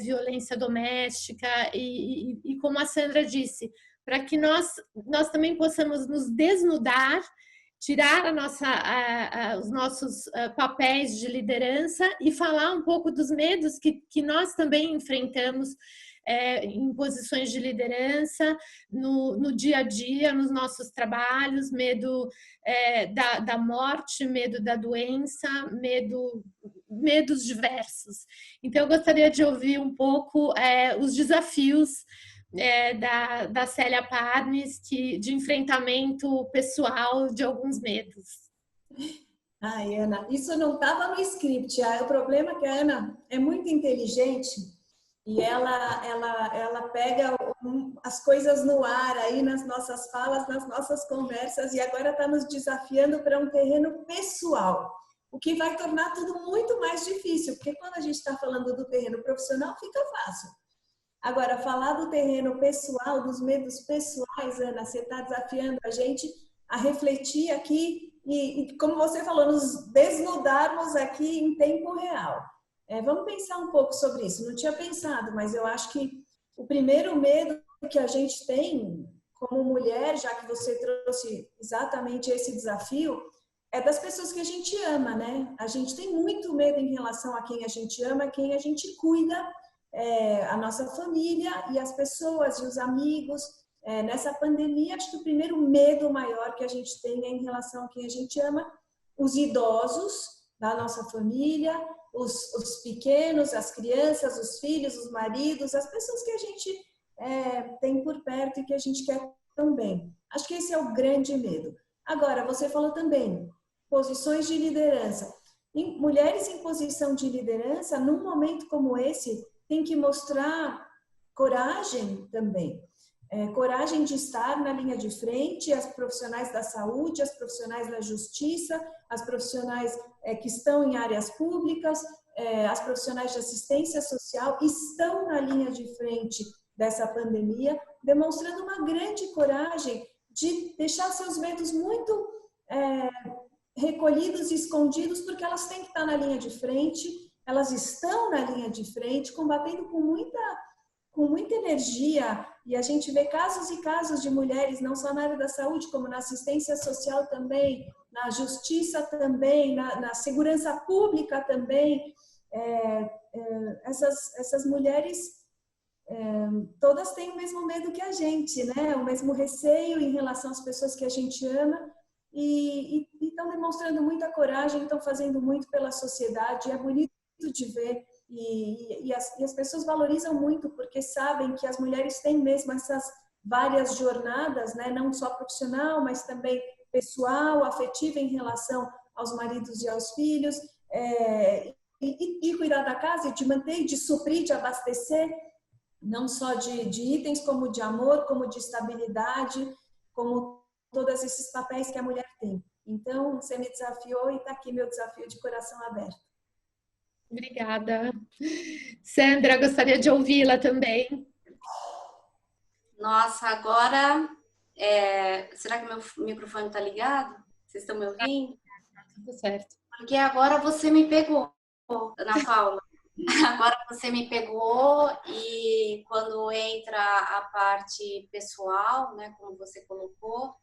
violência doméstica, e como a Sandra disse, para que nós também possamos nos desnudar, tirar os nossos papéis de liderança e falar um pouco dos medos que nós também enfrentamos em posições de liderança, no dia a dia, nos nossos trabalhos, medo da morte, medo da doença, medos diversos. Então, eu gostaria de ouvir um pouco os desafios da Célia Parnes, de enfrentamento pessoal de alguns medos. Ai, Ana, isso não estava no script. O problema é que a Ana é muito inteligente e ela pega as coisas no ar aí nas nossas falas, nas nossas conversas, e agora está nos desafiando para um terreno pessoal, o que vai tornar tudo muito mais difícil, porque quando a gente está falando do terreno profissional, fica fácil. Agora, falar do terreno pessoal, dos medos pessoais, Ana, você está desafiando a gente a refletir aqui e, como você falou, nos desnudarmos aqui em tempo real. Vamos pensar um pouco sobre isso. Não tinha pensado, mas eu acho que o primeiro medo que a gente tem como mulher, já que você trouxe exatamente esse desafio, é das pessoas que a gente ama, né? A gente tem muito medo em relação a quem a gente ama, quem a gente cuida, a nossa família e as pessoas e os amigos. Nessa pandemia, acho que o primeiro medo maior que a gente tem é em relação a quem a gente ama, os idosos da nossa família, os pequenos, as crianças, os filhos, os maridos, as pessoas que a gente tem por perto e que a gente quer tão bem. Acho que esse é o grande medo. Agora, você falou também, posições de liderança. Mulheres em posição de liderança, num momento como esse, tem que mostrar coragem também. Coragem de estar na linha de frente, as profissionais da saúde, as profissionais da justiça, as profissionais que estão em áreas públicas, as profissionais de assistência social estão na linha de frente dessa pandemia, demonstrando uma grande coragem de deixar seus medos muito recolhidos e escondidos, porque elas têm que estar na linha de frente, elas estão na linha de frente, combatendo com muita energia, e a gente vê casos e casos de mulheres, não só na área da saúde, como na assistência social também, na justiça também, na segurança pública também. Essas mulheres, todas têm o mesmo medo que a gente, né? O mesmo receio em relação às pessoas que a gente ama, e estão demonstrando muita coragem, estão fazendo muito pela sociedade, é bonito de ver. E as pessoas valorizam muito porque sabem que as mulheres têm mesmo essas várias jornadas, né? Não só profissional, mas também pessoal, afetiva em relação aos maridos e aos filhos, e cuidar da casa, e de manter, de suprir, de abastecer, não só de itens, como de amor, como de estabilidade, como todos esses papéis que a mulher tem. Então, você me desafiou e está aqui meu desafio de coração aberto. Obrigada. Sandra, gostaria de ouvi-la também. Nossa, agora, será que meu microfone está ligado? Vocês estão me ouvindo? Tudo certo. Porque agora você me pegou, Ana Paula. Agora você me pegou, e quando entra a parte pessoal, né, como você colocou,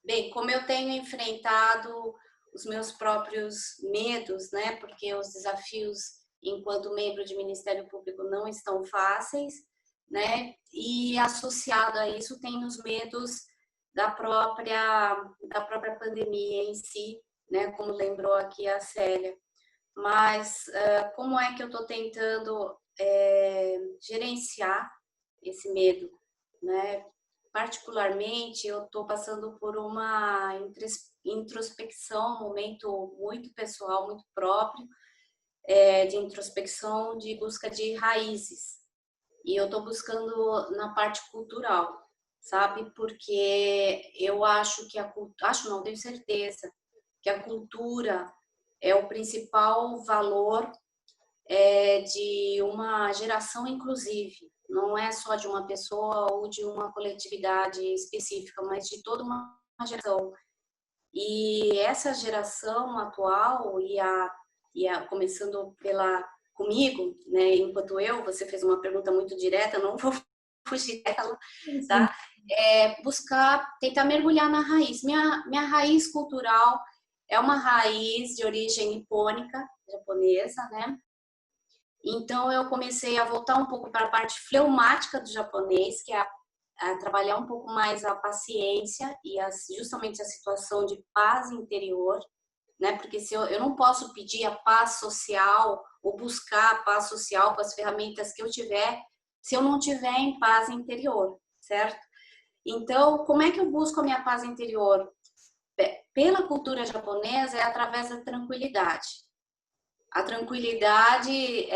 bem, como eu tenho enfrentado os meus próprios medos, né? Porque os desafios enquanto membro de Ministério Público não estão fáceis, né? E associado a isso tem os medos da própria pandemia em si, né? Como lembrou aqui a Célia. Mas como é que eu estou tentando gerenciar esse medo, né? particularmente, eu estou passando por uma introspecção, um momento muito pessoal, muito próprio, de introspecção, de busca de raízes. E eu estou buscando na parte cultural, sabe? Porque eu acho que não, tenho certeza, que a cultura é o principal valor de uma geração inclusive. Não é só de uma pessoa ou de uma coletividade específica, mas de toda uma geração. E essa geração atual, começando comigo, né, enquanto você fez uma pergunta muito direta, não vou fugir dela, tá? Tentar mergulhar na raiz. Minha raiz cultural é uma raiz de origem nipônica, japonesa, né? Então, eu comecei a voltar um pouco para a parte fleumática do japonês, que é a trabalhar um pouco mais a paciência e justamente a situação de paz interior, né? Porque se eu não posso pedir a paz social ou buscar a paz social com as ferramentas que eu tiver, se eu não tiver em paz interior, certo? Então, como é que eu busco a minha paz interior? Pela cultura japonesa é através da tranquilidade. A tranquilidade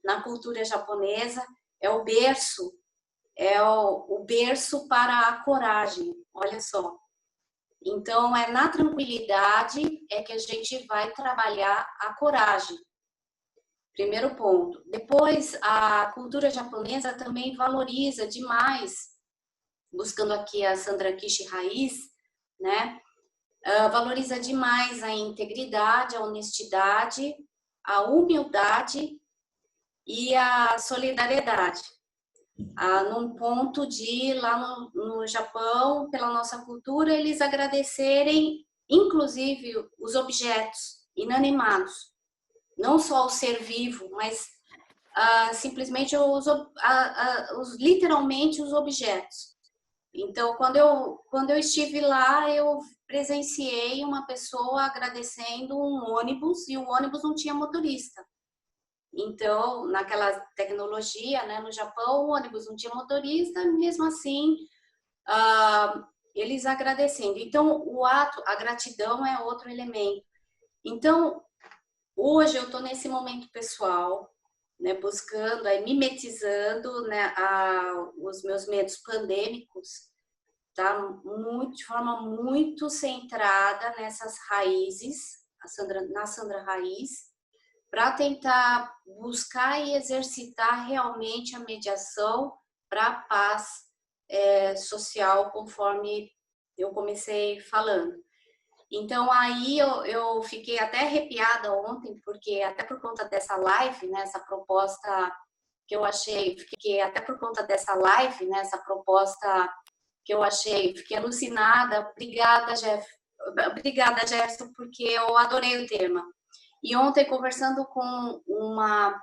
na cultura japonesa é o berço, o berço para a coragem, olha só. Então, na tranquilidade que a gente vai trabalhar a coragem. Primeiro ponto. Depois, a cultura japonesa também valoriza demais, buscando aqui a Sandra Kishi Raiz, né? Valoriza demais a integridade, a honestidade, a humildade e a solidariedade. Num ponto de, lá no Japão, pela nossa cultura, eles agradecerem, inclusive, os objetos inanimados. Não só o ser vivo, mas simplesmente literalmente os objetos. Então, quando eu estive lá, eu presenciei uma pessoa agradecendo um ônibus e o ônibus não tinha motorista. Então, naquela tecnologia, né, no Japão, o ônibus não tinha motorista, mesmo assim, eles agradecendo. Então, a gratidão é outro elemento. Então, hoje eu estou nesse momento pessoal, né, buscando, mimetizando, né, os meus medos pandêmicos, tá? De forma muito centrada nessas raízes, na Sandra Raiz, para tentar buscar e exercitar realmente a mediação para a paz social, conforme eu comecei falando. Então, aí eu fiquei até arrepiada ontem, porque até por conta dessa live, né, essa proposta que eu achei, fiquei alucinada. Obrigada, Jefferson, porque eu adorei o tema. E ontem, conversando com a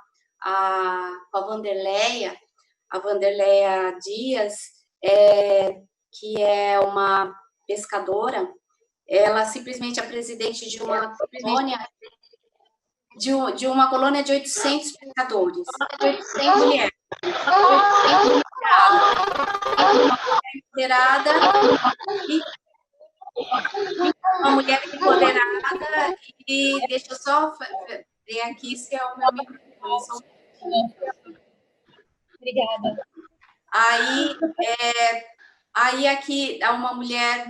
Vanderleia Dias, que é uma pescadora, ela simplesmente é presidente de uma colônia de 800 pescadores. 800 mulheres. Empoderada e uma mulher empoderada. E deixa eu só ver aqui se é o meu microfone. Obrigada. Aí aqui há uma mulher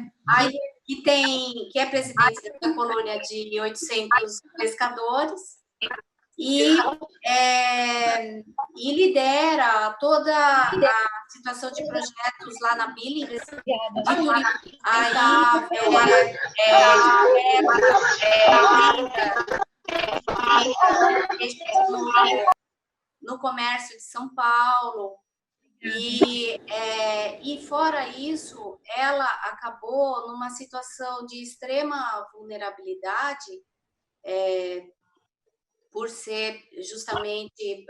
que é presidente da colônia de 800 pescadores e lidera toda a situação de projetos lá na Billings de turismo. No comércio de São Paulo. E fora isso, ela acabou numa situação de extrema vulnerabilidade, por ser justamente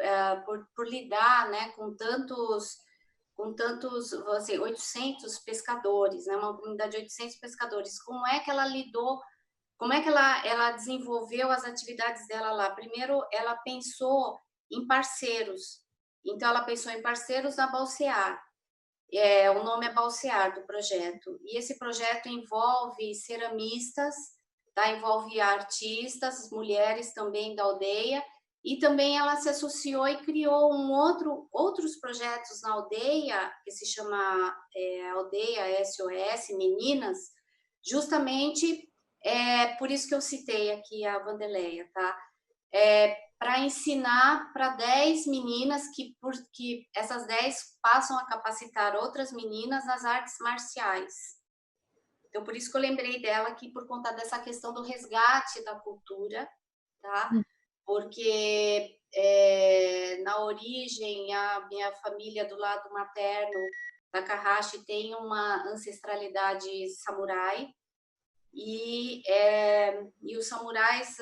por lidar, né, com tantos 800 pescadores, né, uma comunidade de 800 pescadores. Como é que ela lidou? Como é que ela desenvolveu as atividades dela lá? Primeiro, ela pensou em parceiros. Então, ela pensou em parceiros na Balsear. O nome é Balsear, do projeto. E esse projeto envolve ceramistas, tá? Envolve artistas, mulheres também da aldeia, e também ela se associou e criou outros projetos na aldeia, que se chama Aldeia SOS, Meninas, justamente por isso que eu citei aqui a Wanderleia, tá? Para ensinar para 10 meninas, que essas 10 passam a capacitar outras meninas nas artes marciais. Então, por isso que eu lembrei dela aqui, por conta dessa questão do resgate da cultura, tá? Porque na origem, a minha família do lado materno, Takahashi, tem uma ancestralidade samurai, e os samurais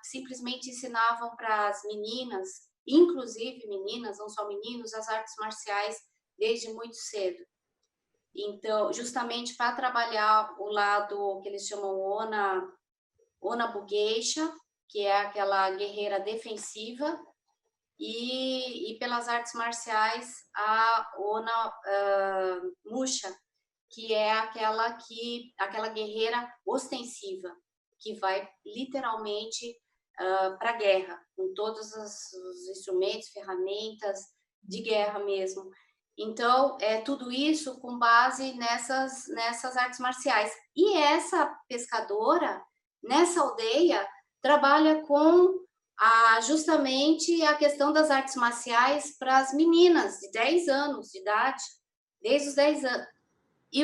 simplesmente ensinavam para as meninas, inclusive meninas, não só meninos, as artes marciais desde muito cedo. Então, justamente para trabalhar o lado que eles chamam Ona Bugeisha, que é aquela guerreira defensiva, e pelas artes marciais a Ona Musha, que é aquela guerreira ostensiva, que vai literalmente para a guerra, com todos os instrumentos, ferramentas de guerra mesmo. Então, tudo isso com base nessas artes marciais. E essa pescadora, nessa aldeia, trabalha com justamente a questão das artes marciais para as meninas de 10 anos de idade, desde os 10 anos. E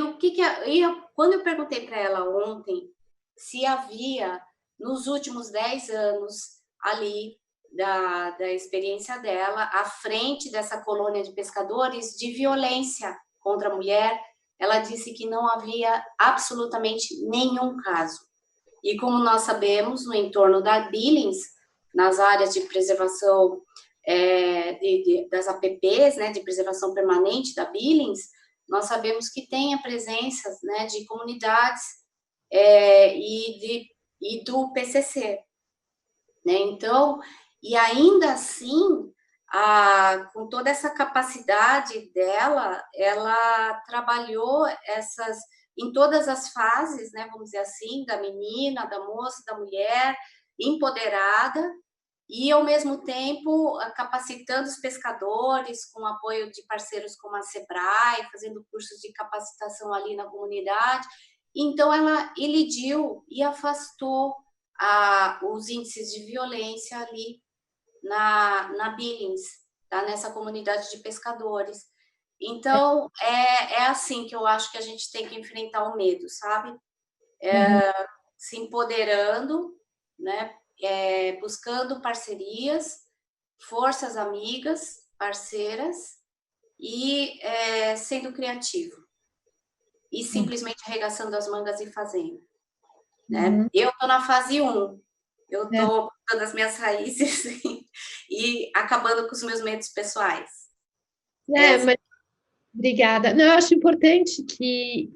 quando eu perguntei para ela ontem se havia, nos últimos 10 anos ali da experiência dela, à frente dessa colônia de pescadores, de violência contra a mulher, ela disse que não havia absolutamente nenhum caso. E como nós sabemos, no entorno da Billings, nas áreas de preservação das APPs, né, de preservação permanente da Billings, nós sabemos que tem a presença, né, de comunidades e do PCC. Né? Então, e ainda assim, com toda essa capacidade dela, ela trabalhou em todas as fases, né, vamos dizer assim, da menina, da moça, da mulher, empoderada, e, ao mesmo tempo, capacitando os pescadores, com apoio de parceiros como a Sebrae, fazendo cursos de capacitação ali na comunidade. Então, ela elidiu e afastou os índices de violência ali na Billings, tá? Nessa comunidade de pescadores. Então, é assim que eu acho que a gente tem que enfrentar o medo, sabe? Se empoderando, né? Buscando parcerias, forças amigas, parceiras, e sendo criativo. E simplesmente arregaçando as mangas e fazendo. Né? Eu estou na fase 1. Eu estou botando as minhas raízes e acabando com os meus medos pessoais. Mas, obrigada. Não, eu acho importante que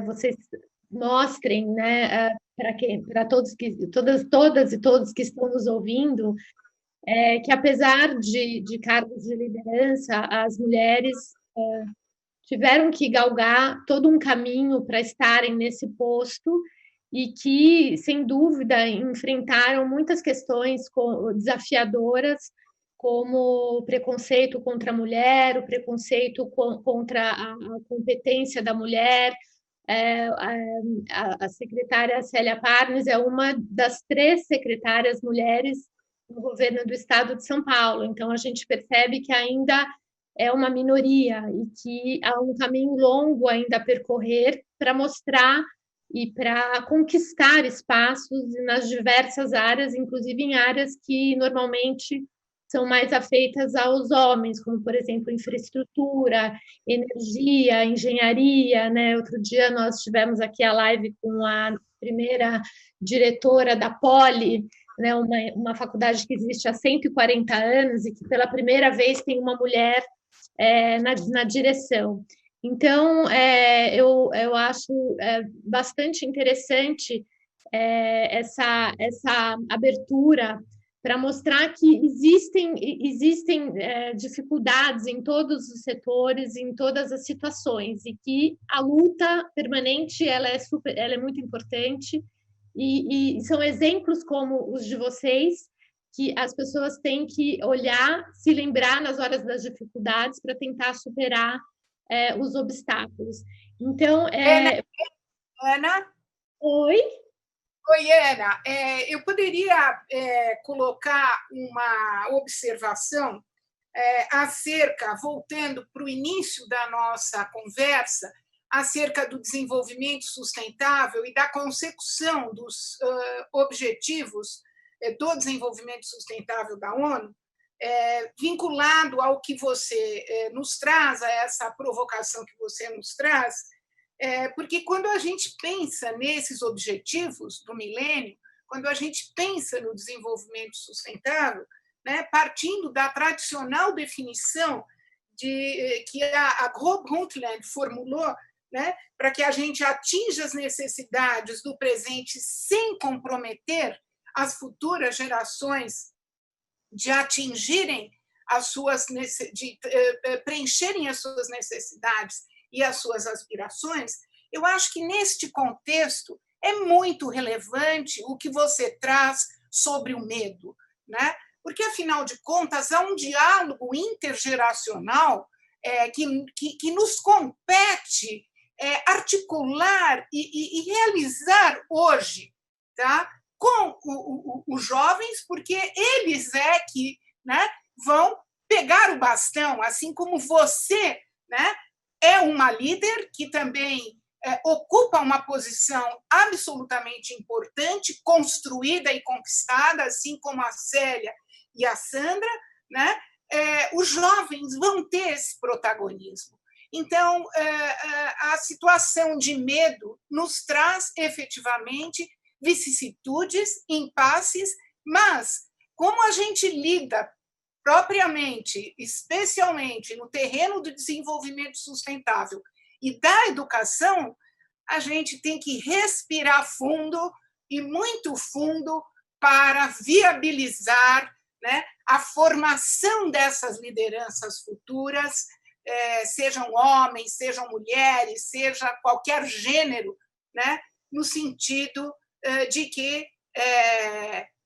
vocês mostrem, né, para todas e todos que estão nos ouvindo, que apesar de cargos de liderança, as mulheres tiveram que galgar todo um caminho para estarem nesse posto e que, sem dúvida, enfrentaram muitas questões desafiadoras, como o preconceito contra a mulher, o preconceito contra a competência da mulher. A secretária Célia Parnes é uma das 3 secretárias mulheres no governo do estado de São Paulo. Então, a gente percebe que ainda é uma minoria e que há um caminho longo ainda a percorrer para mostrar e para conquistar espaços nas diversas áreas, inclusive em áreas que normalmente são mais afeitas aos homens, como, por exemplo, infraestrutura, energia, engenharia, né? Outro dia nós tivemos aqui a live com a primeira diretora da Poli, né? Uma faculdade que existe há 140 anos e que pela primeira vez tem uma mulher na direção. Então, eu acho bastante interessante essa abertura para mostrar que existem dificuldades em todos os setores, em todas as situações, e que a luta permanente ela é muito importante, e são exemplos como os de vocês, que as pessoas têm que olhar, se lembrar nas horas das dificuldades para tentar superar os obstáculos. Então, Ana? Oi? Oi, Ana. Eu poderia colocar uma observação voltando para o início da nossa conversa, acerca do desenvolvimento sustentável e da consecução dos objetivos do desenvolvimento sustentável da ONU, vinculado ao que você nos traz, a essa provocação que você nos traz, porque quando a gente pensa nesses objetivos do milênio, quando a gente pensa no desenvolvimento sustentável, né, partindo da tradicional definição que a Gro Brundtland formulou, né, para que a gente atinja as necessidades do presente sem comprometer as futuras gerações de atingirem de preencherem as suas necessidades e as suas aspirações, eu acho que neste contexto é muito relevante o que você traz sobre o medo, né? Porque, afinal de contas, há um diálogo intergeracional que nos compete articular e realizar hoje, tá? Com os jovens, porque eles que, né, vão pegar o bastão, assim como você, né, é uma líder que também ocupa uma posição absolutamente importante, construída e conquistada, assim como a Célia e a Sandra, né? Os jovens vão ter esse protagonismo. Então, a situação de medo nos traz, efetivamente, vicissitudes, impasses, mas como a gente lida propriamente, especialmente no terreno do desenvolvimento sustentável e da educação, a gente tem que respirar fundo e muito fundo para viabilizar, né, a formação dessas lideranças futuras, sejam homens, sejam mulheres, seja qualquer gênero, né, no sentido de que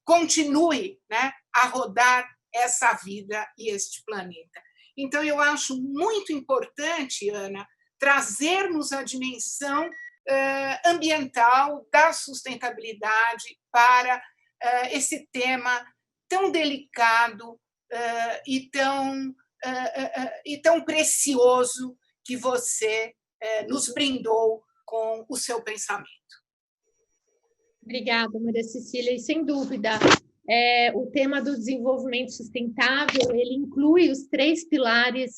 continue, né, a rodar essa vida e este planeta. Então, eu acho muito importante, Ana, trazermos a dimensão ambiental da sustentabilidade para esse tema tão delicado e tão precioso que você nos brindou com o seu pensamento. Obrigada, Maria Cecília. E, sem dúvida, o tema do desenvolvimento sustentável, ele inclui os 3 pilares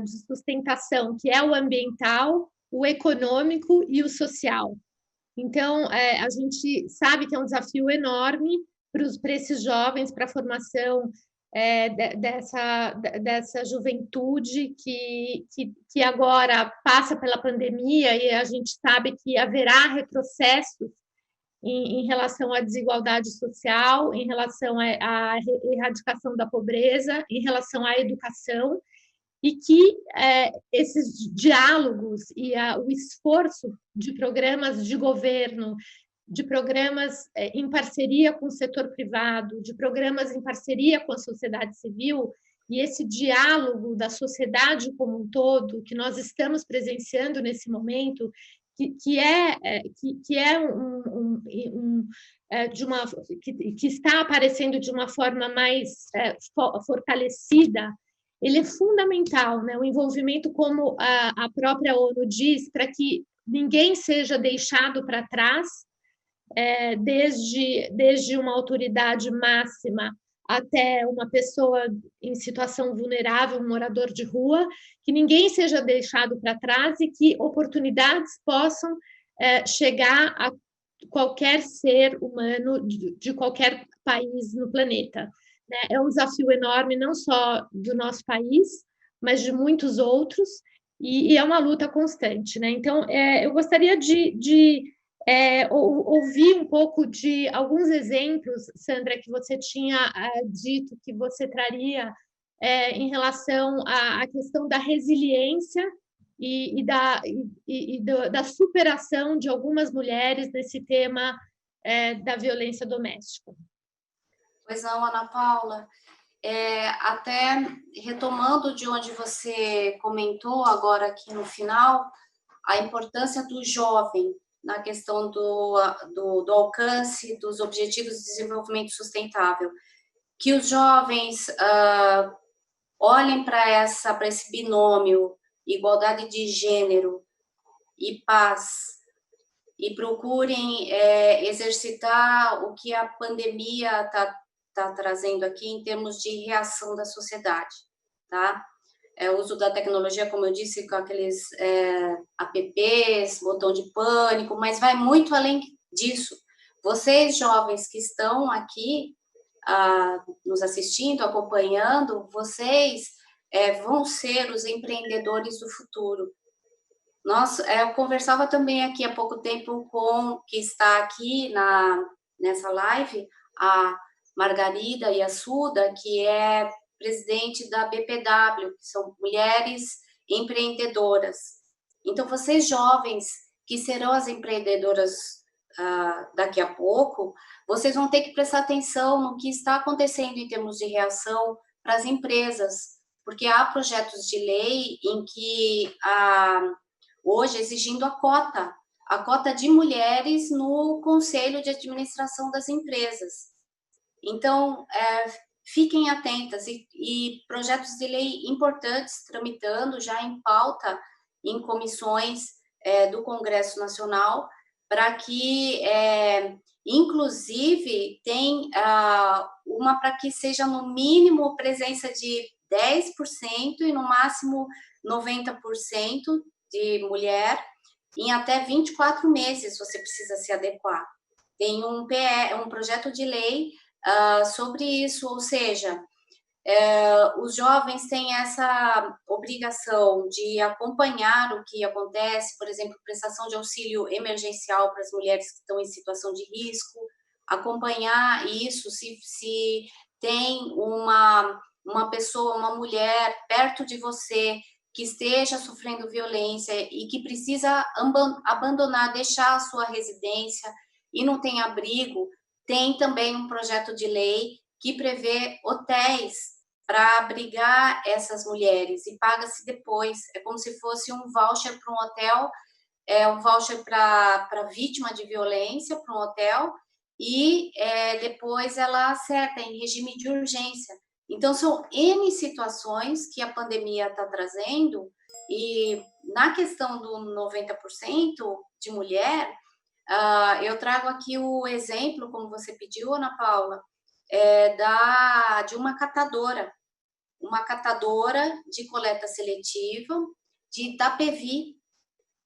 de sustentação, que é o ambiental, o econômico e o social. Então, a gente sabe que é um desafio enorme para esses jovens, para a formação dessa juventude que agora passa pela pandemia, e a gente sabe que haverá retrocessos em relação à desigualdade social, em relação à erradicação da pobreza, em relação à educação, e que esses diálogos e o esforço de programas de governo, de programas em parceria com o setor privado, de programas em parceria com a sociedade civil, e esse diálogo da sociedade como um todo, que nós estamos presenciando nesse momento, que está aparecendo de uma forma mais fortalecida, ele é fundamental, né? O envolvimento, como a própria ONU diz, para que ninguém seja deixado para trás, desde uma autoridade máxima até uma pessoa em situação vulnerável, um morador de rua, que ninguém seja deixado para trás e que oportunidades possam chegar a qualquer ser humano de qualquer país no planeta. É um desafio enorme, não só do nosso país, mas de muitos outros, e é uma luta constante, né? Então, eu gostaria de Ouvi um pouco de alguns exemplos, Sandra, que você tinha dito que você traria em relação à questão da resiliência da superação de algumas mulheres nesse tema da violência doméstica. Pois não, Ana Paula. Até retomando de onde você comentou agora aqui no final, a importância do jovem na questão do alcance dos Objetivos de Desenvolvimento Sustentável. Que os jovens olhem para esse binômio, igualdade de gênero e paz, e procurem exercitar o que a pandemia está trazendo aqui em termos de reação da sociedade, tá? O uso da tecnologia, como eu disse, com aqueles apps, botão de pânico, mas vai muito além disso. Vocês, jovens que estão aqui nos assistindo, acompanhando, vocês vão ser os empreendedores do futuro. Eu conversava também aqui há pouco tempo com que está aqui nessa live, a Margarida Yassuda, que é presidente da BPW, que são mulheres empreendedoras. Então, vocês jovens que serão as empreendedoras daqui a pouco, vocês vão ter que prestar atenção no que está acontecendo em termos de reação para as empresas, porque há projetos de lei em que hoje exigindo a cota de mulheres no conselho de administração das empresas. Então, fiquem atentas e projetos de lei importantes tramitando já em pauta em comissões do Congresso Nacional, para que, inclusive, tem uma para que seja no mínimo presença de 10% e no máximo 90% de mulher em até 24 meses você precisa se adequar. Tem um projeto de lei sobre isso, ou seja, os jovens têm essa obrigação de acompanhar o que acontece, por exemplo, prestação de auxílio emergencial para as mulheres que estão em situação de risco, acompanhar isso, se tem uma pessoa, uma mulher perto de você que esteja sofrendo violência e que precisa abandonar, deixar a sua residência e não tem abrigo, tem também um projeto de lei que prevê hotéis para abrigar essas mulheres e paga-se depois. É como se fosse um voucher para um hotel, um voucher para vítima de violência para um hotel e depois ela acerta em regime de urgência. Então, são N situações que a pandemia está trazendo e na questão do 90% de mulher, eu trago aqui o exemplo, como você pediu, Ana Paula, de uma catadora de coleta seletiva de Itapevi.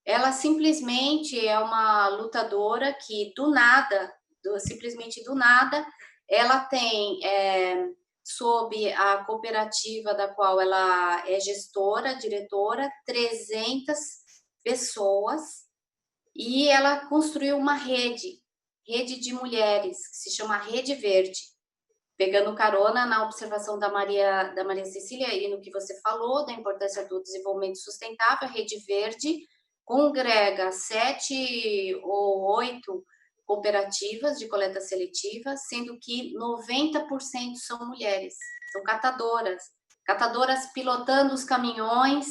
Ela simplesmente é uma lutadora que simplesmente do nada, ela tem, sob a cooperativa da qual ela é gestora, diretora, 300 pessoas, e ela construiu uma rede de mulheres, que se chama Rede Verde, pegando carona na observação da Maria Cecília e no que você falou, da importância do desenvolvimento sustentável. A Rede Verde congrega 7 ou 8 cooperativas de coleta seletiva, sendo que 90% são mulheres, são catadoras pilotando os caminhões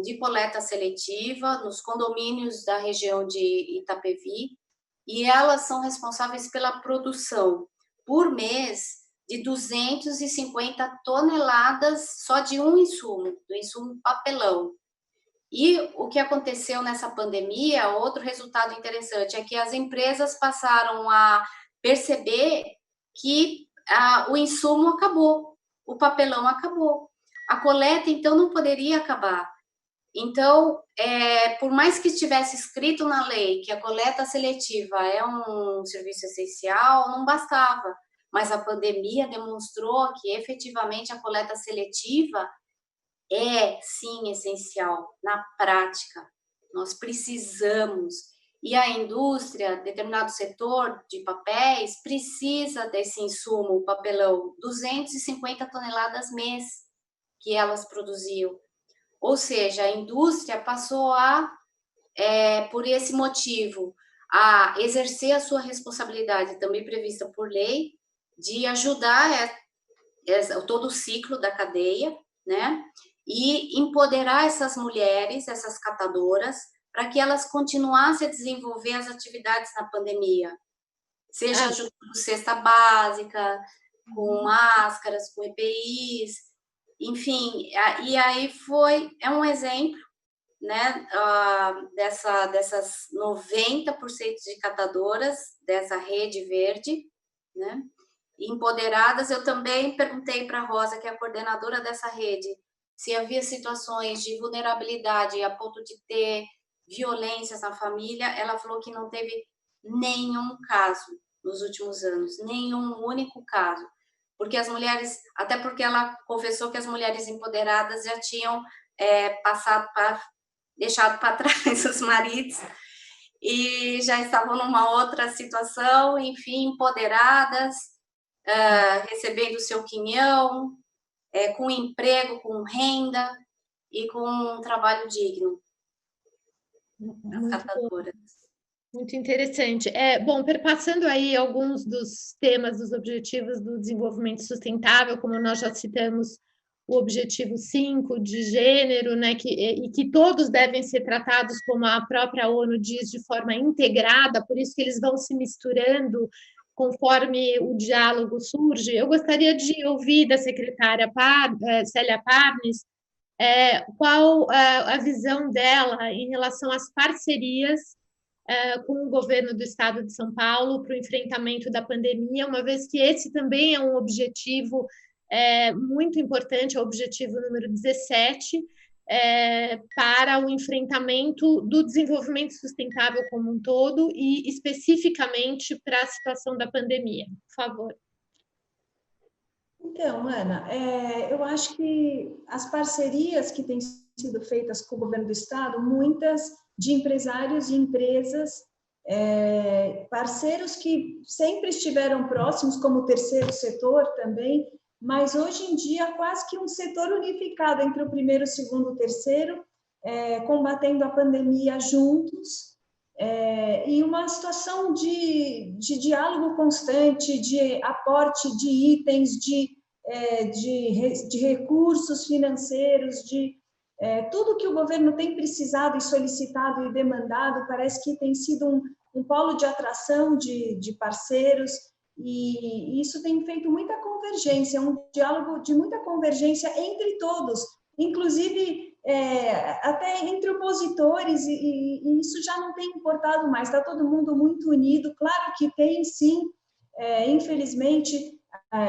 de coleta seletiva nos condomínios da região de Itapevi, e elas são responsáveis pela produção, por mês, de 250 toneladas só de um insumo, do insumo papelão. E o que aconteceu nessa pandemia, outro resultado interessante, é que as empresas passaram a perceber que o insumo acabou, o papelão acabou. A coleta, então, não poderia acabar. Então, por mais que estivesse escrito na lei que a coleta seletiva é um serviço essencial, não bastava. Mas a pandemia demonstrou que, efetivamente, a coleta seletiva é, sim, essencial na prática. Nós precisamos. E a indústria, determinado setor de papéis, precisa desse insumo, o papelão, 250 toneladas mês que elas produziam. Ou seja, a indústria passou por esse motivo, a exercer a sua responsabilidade, também prevista por lei, de ajudar todo o ciclo da cadeia, né? E empoderar essas mulheres, essas catadoras, para que elas continuassem a desenvolver as atividades na pandemia, seja ajudando cesta básica, com máscaras, com EPIs, enfim, e aí é um exemplo, né, dessas 90% de catadoras dessa rede verde, né, empoderadas. Eu também perguntei para a Rosa, que é a coordenadora dessa rede, se havia situações de vulnerabilidade a ponto de ter violências na família. Ela falou que não teve nenhum caso nos últimos anos, nenhum único caso, porque as mulheres, até porque ela confessou que as mulheres empoderadas já tinham deixado para trás os maridos e já estavam numa outra situação, enfim, empoderadas, recebendo o seu quinhão, com emprego, com renda e com um trabalho digno. As catadoras. Muito interessante. Bom, perpassando aí alguns dos temas, dos objetivos do desenvolvimento sustentável, como nós já citamos o objetivo 5 de gênero, né, e que todos devem ser tratados, como a própria ONU diz, de forma integrada, por isso que eles vão se misturando conforme o diálogo surge. Eu gostaria de ouvir da secretária Célia Parnes qual a visão dela em relação às parcerias com o governo do estado de São Paulo para o enfrentamento da pandemia, uma vez que esse também é um objetivo muito importante, é o objetivo número 17, para o enfrentamento do desenvolvimento sustentável como um todo e especificamente para a situação da pandemia. Por favor. Então, Ana, eu acho que as parcerias que têm sido feitas com o governo do estado, muitas de empresários e empresas, parceiros que sempre estiveram próximos, como o terceiro setor também, mas hoje em dia quase que um setor unificado entre o primeiro, o segundo e o terceiro, combatendo a pandemia juntos, e uma situação de diálogo constante, de aporte de itens, de recursos financeiros, de tudo que o governo tem precisado e solicitado e demandado. Parece que tem sido um polo de atração de parceiros, e isso tem feito muita convergência, um diálogo de muita convergência entre todos, inclusive até entre opositores, e isso já não tem importado mais, está todo mundo muito unido. Claro que tem, sim, infelizmente,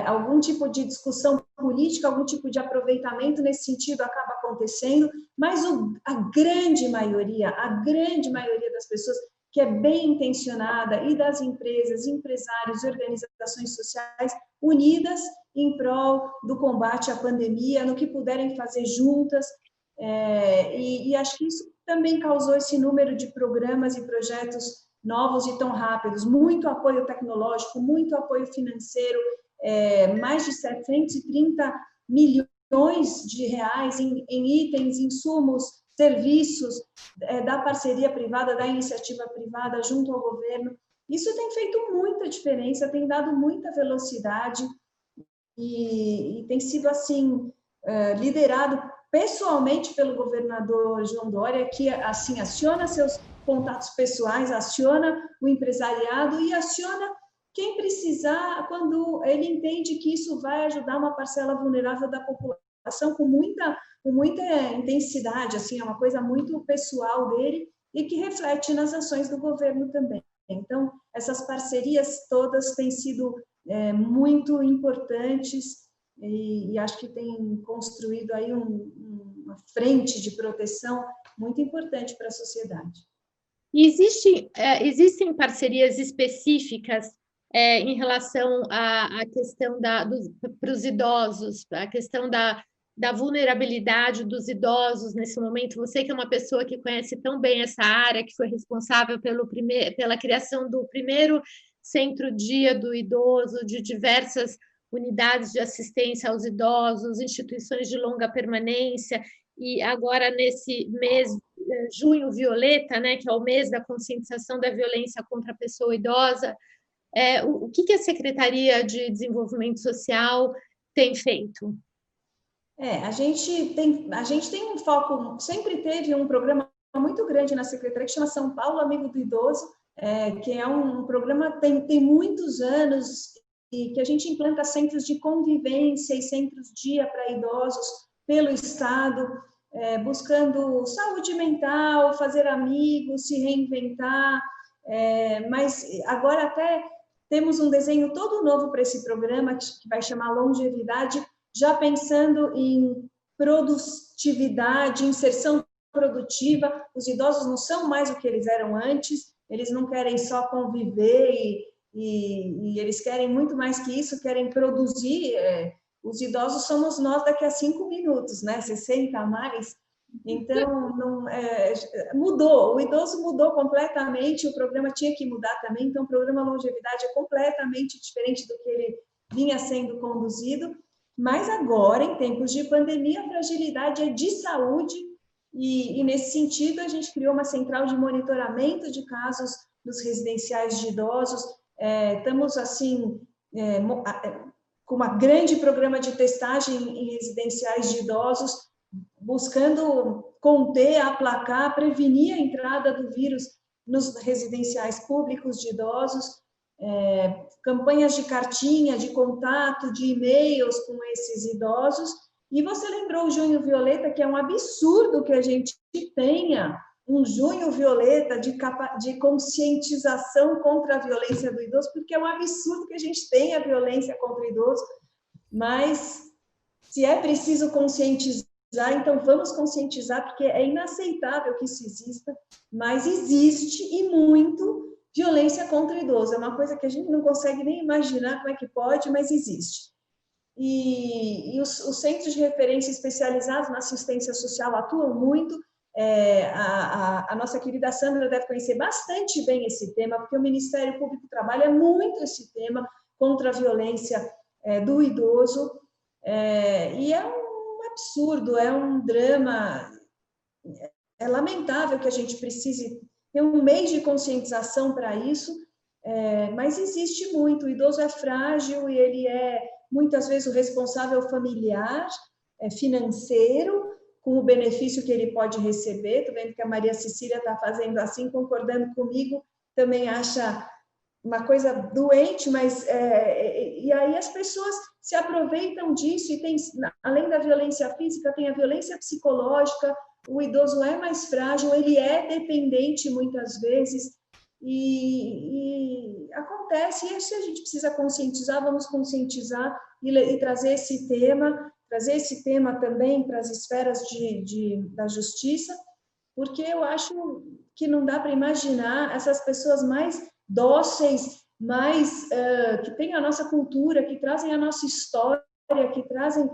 algum tipo de discussão política, algum tipo de aproveitamento nesse sentido acaba acontecendo, mas a grande maioria das pessoas que é bem intencionada, e das empresas, empresários, organizações sociais, unidas em prol do combate à pandemia, no que puderem fazer juntas, e acho que isso também causou esse número de programas e projetos novos e tão rápidos, muito apoio tecnológico, muito apoio financeiro, mais de 730 milhões de reais em itens, insumos, serviços da parceria privada, da iniciativa privada junto ao governo. Isso tem feito muita diferença, tem dado muita velocidade e tem sido assim liderado pessoalmente pelo governador João Dória, que assim aciona seus contatos pessoais, aciona o empresariado e aciona quem precisar quando ele entende que isso vai ajudar uma parcela vulnerável da população com muita intensidade, assim, é uma coisa muito pessoal dele e que reflete nas ações do governo também. Então, essas parcerias todas têm sido muito importantes e acho que tem construído aí uma frente de proteção muito importante para a sociedade. Existem parcerias específicas em relação à questão para os idosos, a questão da vulnerabilidade dos idosos nesse momento? Você que é uma pessoa que conhece tão bem essa área, que foi responsável pela criação do primeiro centro-dia do idoso, de diversas unidades de assistência aos idosos, instituições de longa permanência, e agora nesse mês, junho violeta, né, que é o mês da conscientização da violência contra a pessoa idosa, o que a Secretaria de Desenvolvimento Social tem feito? A gente tem um foco, sempre teve um programa muito grande na Secretaria que chama São Paulo Amigo do Idoso, que é um programa que tem muitos anos e que a gente implanta centros de convivência e centros-dia para idosos pelo Estado, buscando saúde mental, fazer amigos, se reinventar, mas agora até temos um desenho todo novo para esse programa, que vai chamar Longevidade, já pensando em produtividade, inserção produtiva. Os idosos não são mais o que eles eram antes, eles não querem só conviver e eles querem muito mais que isso, querem produzir. Os idosos somos nós daqui a 5 minutos, né? 60 a mais. Então, mudou, o idoso mudou completamente, o programa tinha que mudar também, então o programa Longevidade é completamente diferente do que ele vinha sendo conduzido, mas agora, em tempos de pandemia, a fragilidade é de saúde e nesse sentido, a gente criou uma central de monitoramento de casos dos residenciais de idosos, estamos, assim, com uma grande programa de testagem em residenciais de idosos, buscando conter, aplacar, prevenir a entrada do vírus nos residenciais públicos de idosos, campanhas de cartinha, de contato, de e-mails com esses idosos. E você lembrou o Junho Violeta, que é um absurdo que a gente tenha um Junho Violeta de conscientização contra a violência do idoso, porque é um absurdo que a gente tenha violência contra o idoso, mas se é preciso conscientizar, então vamos conscientizar, porque é inaceitável que isso exista, mas existe e muito violência contra o idoso. É uma coisa que a gente não consegue nem imaginar como é que pode, mas existe. E os centros de referência especializados na assistência social atuam muito. A nossa querida Sandra deve conhecer bastante bem esse tema, porque o Ministério Público trabalha muito esse tema contra a violência do idoso, e é um absurdo, é um drama, é lamentável que a gente precise ter um mês de conscientização para isso, mas existe muito, o idoso é frágil e ele é muitas vezes o responsável familiar, financeiro, com o benefício que ele pode receber. Estou vendo que a Maria Cecília está fazendo assim, concordando comigo, também acha uma coisa doente, mas e aí as pessoas se aproveitam disso e tem, além da violência física, tem a violência psicológica. O idoso é mais frágil, ele é dependente muitas vezes e acontece. E se a gente precisa conscientizar, vamos conscientizar e trazer esse tema também para as esferas da justiça, porque eu acho que não dá para imaginar essas pessoas mais dóceis, que têm a nossa cultura, que trazem a nossa história, que trazem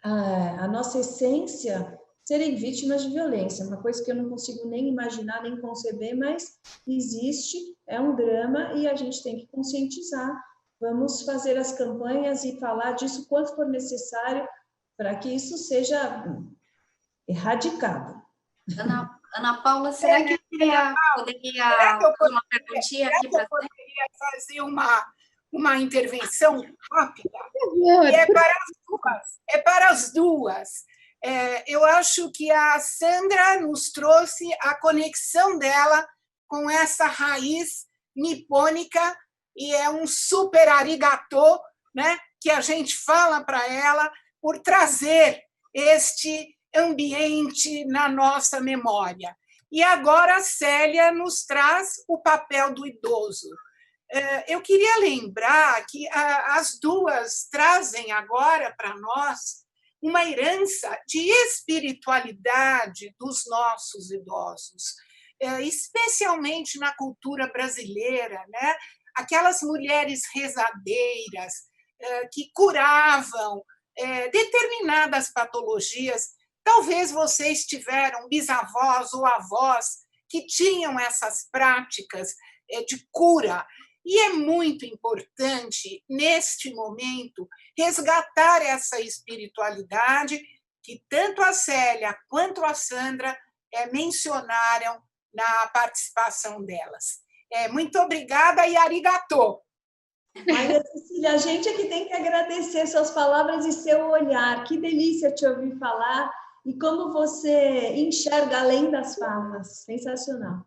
a nossa essência, serem vítimas de violência. Uma coisa que eu não consigo nem imaginar, nem conceber, mas existe, é um drama e a gente tem que conscientizar. Vamos fazer as campanhas e falar disso quanto for necessário para que isso seja erradicado. Ana Paula, será que poderia fazer uma perguntinha aqui para você? Poderia fazer uma intervenção rápida? E é para as duas. Eu acho que a Sandra nos trouxe a conexão dela com essa raiz nipônica e é um super arigatô, né, que a gente fala para ela por trazer este ambiente na nossa memória. E agora a Célia nos traz o papel do idoso. Eu queria lembrar que as duas trazem agora para nós uma herança de espiritualidade dos nossos idosos, especialmente na cultura brasileira, né? Aquelas mulheres rezadeiras que curavam determinadas patologias. Talvez vocês tiveram bisavós ou avós que tinham essas práticas de cura. E é muito importante, neste momento, resgatar essa espiritualidade que tanto a Célia quanto a Sandra mencionaram na participação delas. Muito obrigada e arigatô. Maria Cecília, a gente é que tem que agradecer suas palavras e seu olhar. Que delícia te ouvir falar e como você enxerga além das falas. Sensacional.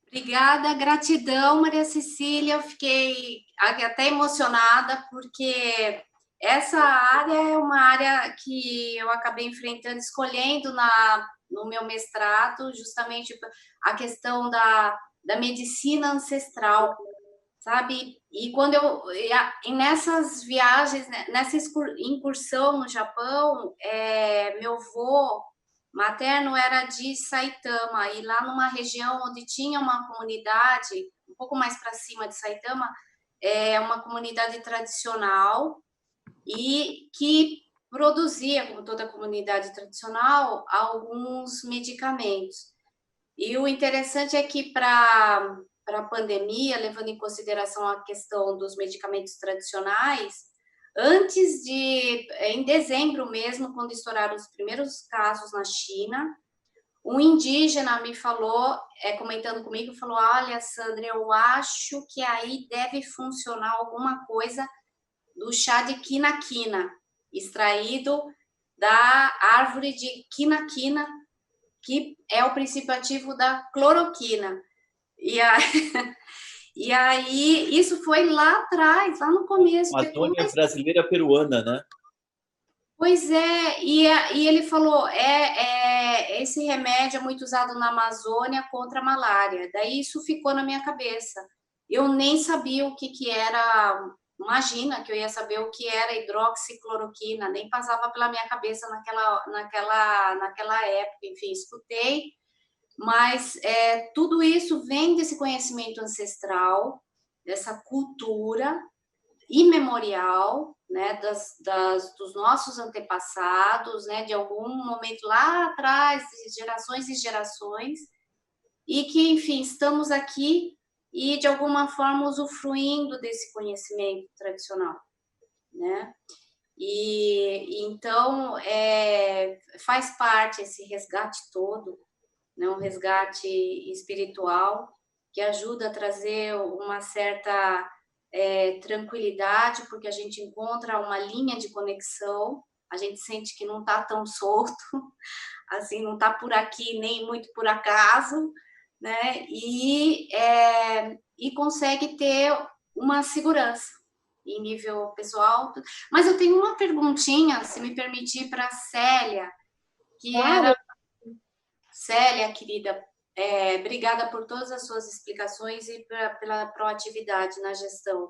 Obrigada, gratidão, Maria Cecília. Eu fiquei até emocionada, porque essa área é uma área que eu acabei enfrentando, escolhendo no meu mestrado, justamente a questão da medicina ancestral, sabe? E quando nessas viagens, nessa incursão no Japão, meu avô materno era de Saitama, e lá numa região onde tinha uma comunidade, um pouco mais para cima de Saitama, uma comunidade tradicional, e que produzia, como toda comunidade tradicional, alguns medicamentos. E o interessante é que para a pandemia, levando em consideração a questão dos medicamentos tradicionais, em dezembro mesmo, quando estouraram os primeiros casos na China, um indígena me falou, comentando comigo, falou: olha, Sandra, eu acho que aí deve funcionar alguma coisa do chá de quina-quina, extraído da árvore de quina-quina, que é o princípio ativo da cloroquina. E aí, isso foi lá atrás, lá no começo. Uma Amazônia brasileira peruana, né? Pois é, e ele falou, esse remédio é muito usado na Amazônia contra a malária. Daí isso ficou na minha cabeça. Eu nem sabia o que era, imagina que eu ia saber o que era hidroxicloroquina, nem passava pela minha cabeça naquela época. Enfim, escutei, mas tudo isso vem desse conhecimento ancestral, dessa cultura imemorial, né, dos nossos antepassados, né, de algum momento lá atrás, de gerações e gerações, e que, enfim, estamos aqui e, de alguma forma, usufruindo desse conhecimento tradicional, né? E então, faz parte esse resgate todo, né, um resgate espiritual que ajuda a trazer uma certa tranquilidade, porque a gente encontra uma linha de conexão, a gente sente que não está tão solto, assim, não está por aqui nem muito por acaso, né? E consegue ter uma segurança em nível pessoal. Mas eu tenho uma perguntinha, se me permitir, para a Célia, que era... Célia, querida, obrigada por todas as suas explicações e pela proatividade na gestão.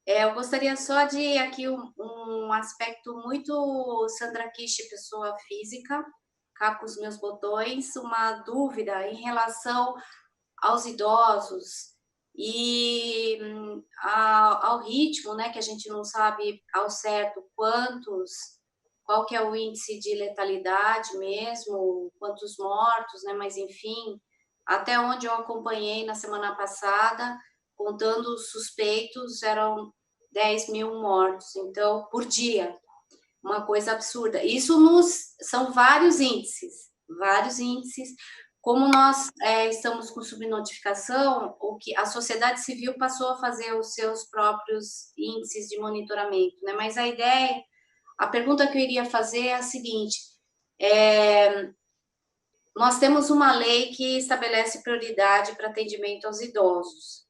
Eu gostaria só de aqui um aspecto muito Sandra Kish, pessoa física, cá com os meus botões, uma dúvida em relação aos idosos e ao ritmo, né, que a gente não sabe ao certo qual que é o índice de letalidade mesmo, quantos mortos, né, mas enfim, até onde eu acompanhei na semana passada, contando os suspeitos, eram 10 mil mortos, então, por dia, uma coisa absurda. Isso são vários índices, como nós estamos com subnotificação, a sociedade civil passou a fazer os seus próprios índices de monitoramento, né? Mas a pergunta que eu iria fazer é a seguinte, nós temos uma lei que estabelece prioridade para atendimento aos idosos.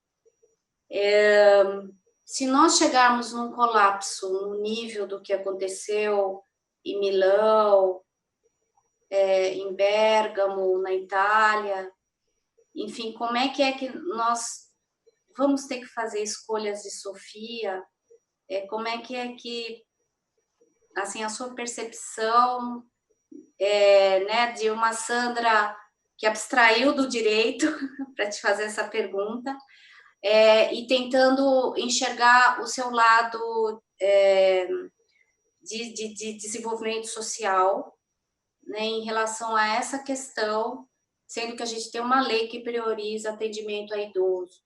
Se nós chegarmos num colapso no nível do que aconteceu em Milão, em Bérgamo, na Itália, enfim, como é que nós vamos ter que fazer escolhas de Sofia? Como é que, assim, a sua percepção, né, de uma Sandra que abstraiu do direito para te fazer essa pergunta, e tentando enxergar o seu lado de desenvolvimento social, né, em relação a essa questão, sendo que a gente tem uma lei que prioriza atendimento a idoso.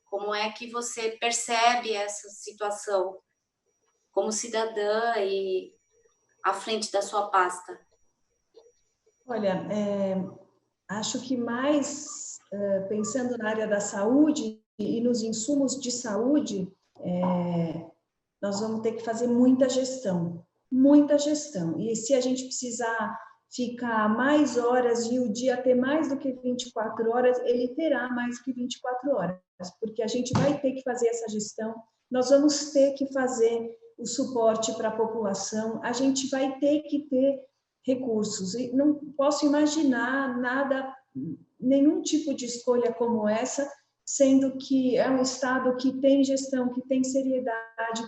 Como é que você percebe essa situação como cidadã e à frente da sua pasta? Olha, acho que mais pensando na área da saúde e nos insumos de saúde, nós vamos ter que fazer muita gestão. E se a gente precisar ficar mais horas e o dia ter mais do que 24 horas, ele terá mais do que 24 horas, porque a gente vai ter que fazer essa gestão, nós vamos ter que fazer o suporte para a população, a gente vai ter que ter recursos. E não posso imaginar nenhum tipo de escolha como essa, sendo que é um Estado que tem gestão, que tem seriedade,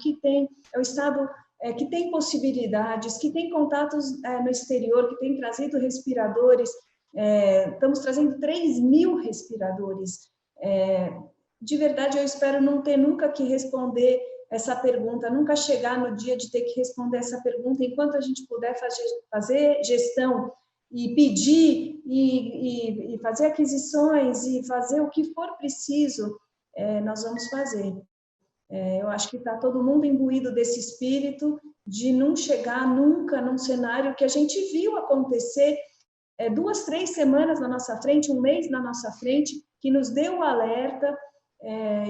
é um Estado que tem possibilidades, que tem contatos no exterior, que tem trazido respiradores, estamos trazendo 3.000 respiradores. De verdade, eu espero não ter nunca que responder essa pergunta, nunca chegar no dia de ter que responder essa pergunta, enquanto a gente puder fazer gestão e pedir e fazer aquisições e fazer o que for preciso, nós vamos fazer. Eu acho que está todo mundo imbuído desse espírito de não chegar nunca num cenário que a gente viu acontecer 2, 3 semanas na nossa frente, um mês na nossa frente, que nos deu o alerta,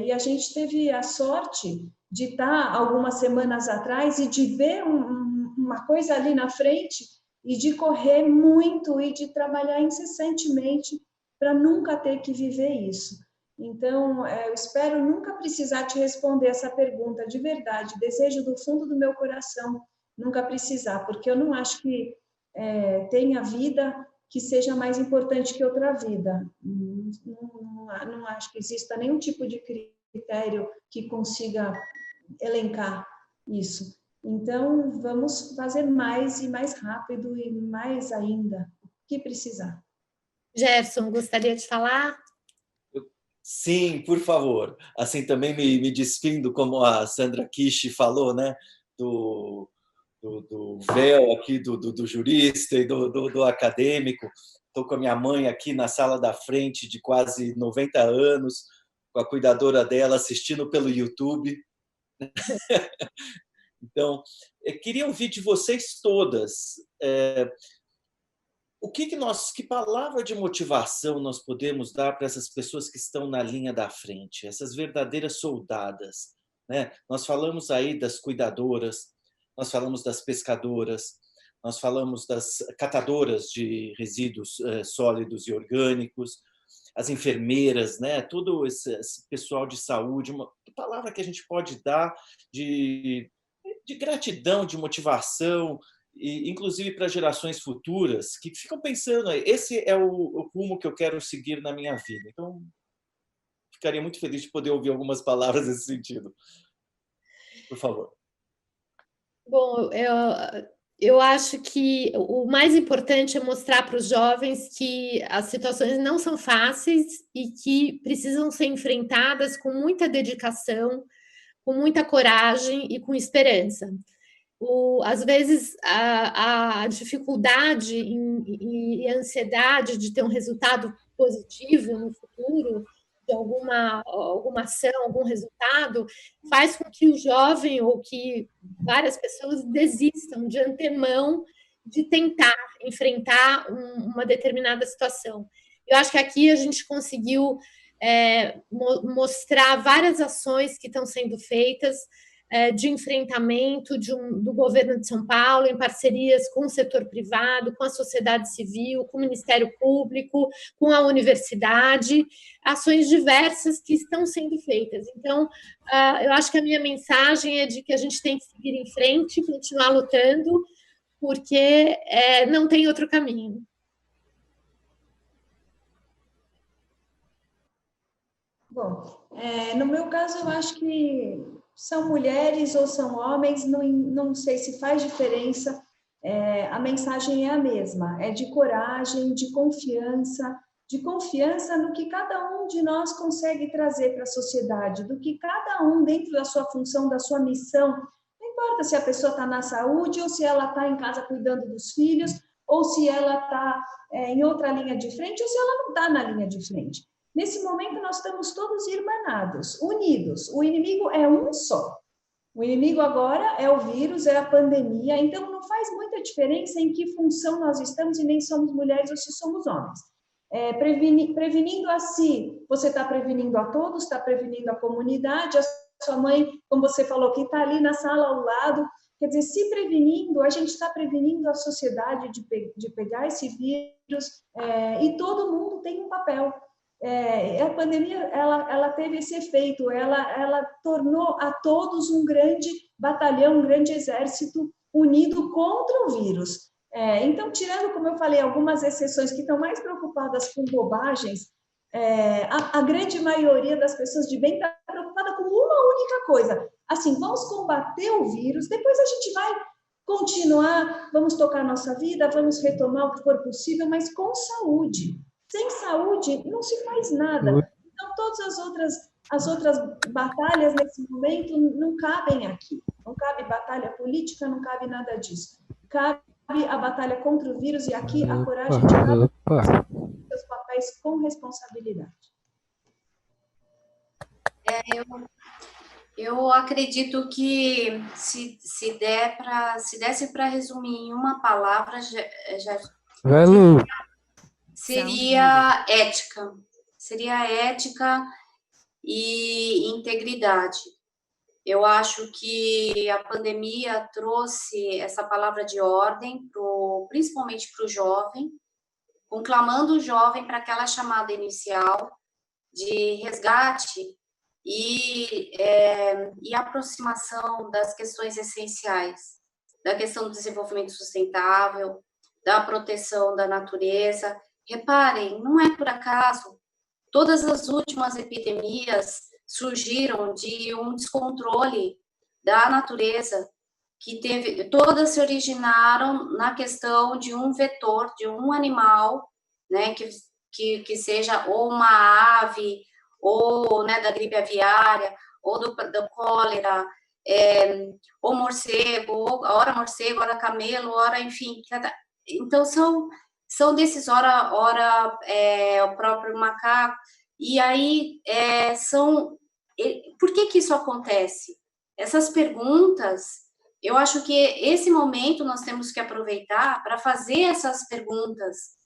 e a gente teve a sorte de estar algumas semanas atrás e de ver uma coisa ali na frente e de correr muito e de trabalhar incessantemente para nunca ter que viver isso. Então, eu espero nunca precisar te responder essa pergunta, de verdade, desejo do fundo do meu coração nunca precisar, porque eu não acho que tenha vida que seja mais importante que outra vida. Não acho que exista nenhum tipo de critério que consiga elencar isso. Então, vamos fazer mais e mais rápido e mais ainda, o que precisar. Gerson, gostaria de falar? Sim, por favor. Assim, também me despindo, como a Sandra Kishi falou, né, do véu aqui do jurista e do acadêmico. Estou com a minha mãe aqui na sala da frente, de quase 90 anos, com a cuidadora dela assistindo pelo YouTube. Então, eu queria ouvir de vocês todas que palavra de motivação nós podemos dar para essas pessoas que estão na linha da frente, essas verdadeiras soldadas, né? Nós falamos aí das cuidadoras, nós falamos das pescadoras, nós falamos das catadoras de resíduos sólidos e orgânicos, as enfermeiras, né? Todo esse pessoal de saúde. Que palavra que a gente pode dar de gratidão, de motivação, e inclusive para gerações futuras que ficam pensando, esse é o rumo que eu quero seguir na minha vida. Então, ficaria muito feliz de poder ouvir algumas palavras nesse sentido. Por favor. Bom, eu acho que o mais importante é mostrar para os jovens que as situações não são fáceis e que precisam ser enfrentadas com muita dedicação, com muita coragem e com esperança. Às vezes, a dificuldade e a ansiedade de ter um resultado positivo no futuro, de alguma ação, algum resultado, faz com que o jovem ou que várias pessoas desistam de antemão de tentar enfrentar uma determinada situação. Eu acho que aqui a gente conseguiu mostrar várias ações que estão sendo feitas de enfrentamento do governo de São Paulo, em parcerias com o setor privado, com a sociedade civil, com o Ministério Público, com a universidade, ações diversas que estão sendo feitas. Então, eu acho que a minha mensagem é de que a gente tem que seguir em frente, continuar lutando, porque não tem outro caminho. Bom, no meu caso, eu acho que são mulheres ou são homens, não sei se faz diferença, a mensagem é a mesma, é de coragem, de confiança no que cada um de nós consegue trazer para a sociedade, do que cada um, dentro da sua função, da sua missão, não importa se a pessoa está na saúde ou se ela está em casa cuidando dos filhos, ou se ela está em outra linha de frente ou se ela não está na linha de frente. Nesse momento, nós estamos todos irmanados, unidos. O inimigo é um só. O inimigo agora é o vírus, é a pandemia, então não faz muita diferença em que função nós estamos e nem somos mulheres ou se somos homens. Prevenindo a si, você está prevenindo a todos, está prevenindo a comunidade, a sua mãe, como você falou, que está ali na sala ao lado. Quer dizer, se prevenindo, a gente está prevenindo a sociedade de pegar esse vírus, e todo mundo tem um papel. A pandemia, ela teve esse efeito, ela tornou a todos um grande batalhão, um grande exército unido contra o vírus. Então, tirando, como eu falei, algumas exceções que estão mais preocupadas com bobagens, a grande maioria das pessoas de bem está preocupada com uma única coisa. Assim, vamos combater o vírus, depois a gente vai continuar, vamos tocar nossa vida, vamos retomar o que for possível, mas com saúde. Sem saúde, não se faz nada. Então, todas as outras batalhas, nesse momento, não cabem aqui. Não cabe batalha política, não cabe nada disso. Cabe a batalha contra o vírus e aqui a coragem de cada um dos seus papéis com responsabilidade. Eu acredito que se desse para resumir em uma palavra, seria ética. Seria ética e integridade. Eu acho que a pandemia trouxe essa palavra de ordem, principalmente para o jovem, conclamando o jovem para aquela chamada inicial de resgate e aproximação das questões essenciais, da questão do desenvolvimento sustentável, da proteção da natureza. Reparem, não é por acaso, todas as últimas epidemias surgiram de um descontrole da natureza, todas se originaram na questão de um vetor, de um animal, né, que seja ou uma ave, ou, né, da gripe aviária, ou do cólera, ou morcego, ou ora morcego, ora camelo, ora, enfim. Então, são desses, ora o próprio macaco. E aí, por que isso acontece? Essas perguntas, eu acho que esse momento nós temos que aproveitar para fazer essas perguntas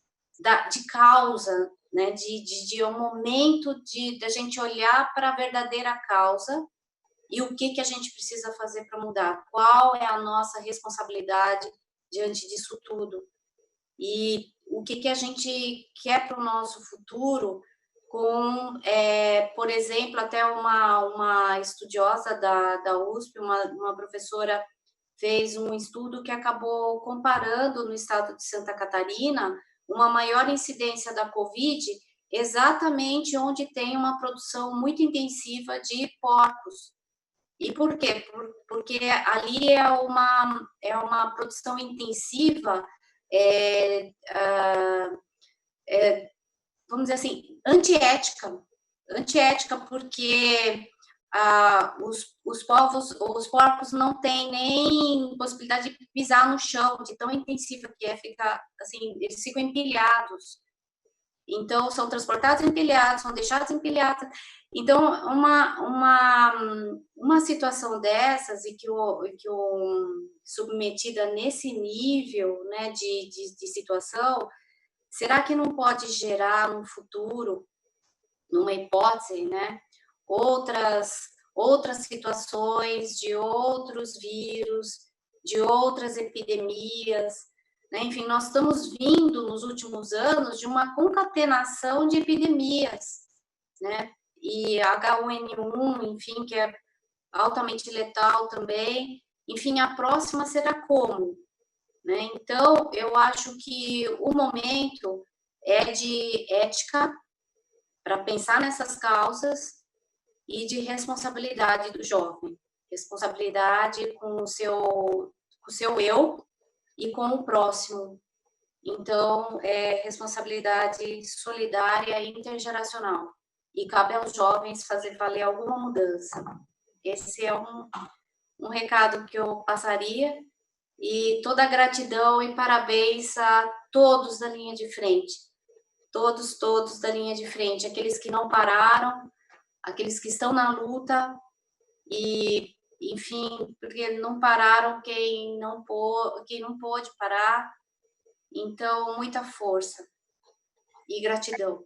de causa, né? de um momento da gente olhar para a verdadeira causa e o que a gente precisa fazer para mudar. Qual é a nossa responsabilidade diante disso tudo? E o que a gente quer para o nosso futuro, por exemplo, até uma estudiosa da USP, uma professora, fez um estudo que acabou comparando no estado de Santa Catarina uma maior incidência da Covid exatamente onde tem uma produção muito intensiva de porcos. E por quê? Porque ali é uma produção intensiva, vamos dizer assim, antiética, porque os porcos não têm nem possibilidade de pisar no chão, de tão intensiva que fica, assim, eles ficam empilhados. Então, são transportados empilhados, são deixados empilhados. Então, uma situação dessas, e que submetida nesse nível, né, de situação, será que não pode gerar no futuro, numa hipótese, né, outras situações de outros vírus, de outras epidemias, né? Enfim, nós estamos vindo nos últimos anos de uma concatenação de epidemias, né? E H1N1, enfim, que é altamente letal também. Enfim, a próxima será como? Né? Então, eu acho que o momento é de ética para pensar nessas causas e de responsabilidade do jovem. Responsabilidade com o seu eu e com o próximo. Então, é responsabilidade solidária e intergeracional. E cabe aos jovens fazer valer alguma mudança. Esse é um recado que eu passaria, e toda a gratidão e parabéns a todos da linha de frente, todos da linha de frente, aqueles que não pararam, aqueles que estão na luta, e, enfim, porque não pararam quem não pôde parar, então, muita força e gratidão.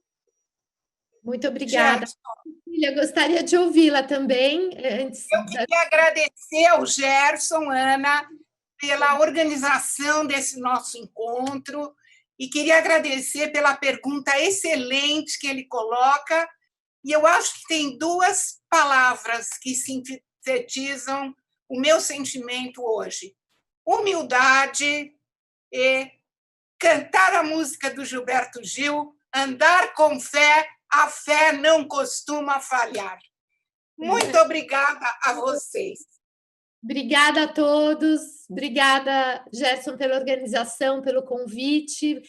Muito obrigada. Cecília, gostaria de ouvi-la também. Eu queria agradecer ao Gerson, Ana, pela organização desse nosso encontro e queria agradecer pela pergunta excelente que ele coloca. E eu acho que tem duas palavras que sintetizam o meu sentimento hoje: humildade e cantar a música do Gilberto Gil, andar com fé, a fé não costuma falhar. Muito obrigada a vocês. Obrigada a todos. Obrigada, Gerson, pela organização, pelo convite.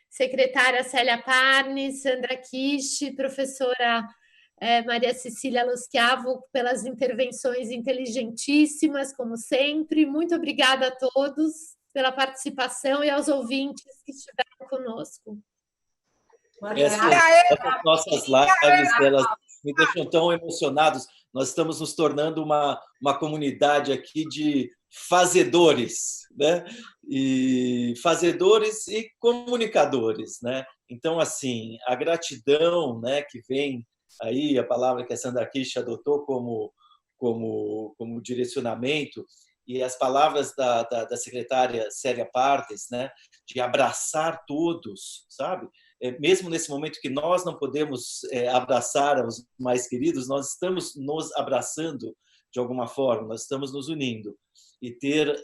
Secretária Célia Parni, Sandra Kish, professora Maria Cecília Loschiavo, pelas intervenções inteligentíssimas, como sempre. Muito obrigada a todos pela participação e aos ouvintes que estiveram conosco. Essas nossas lives, elas me deixam tão emocionados. Nós estamos nos tornando uma comunidade aqui de fazedores, né? E fazedores e comunicadores, né? Então, assim, a gratidão, né, que vem aí, a palavra que a Sandra Kish adotou como direcionamento, e as palavras da secretária Célia Partes, né, de abraçar todos, sabe? Mesmo nesse momento que nós não podemos abraçar os mais queridos, nós estamos nos abraçando de alguma forma, nós estamos nos unindo. E ter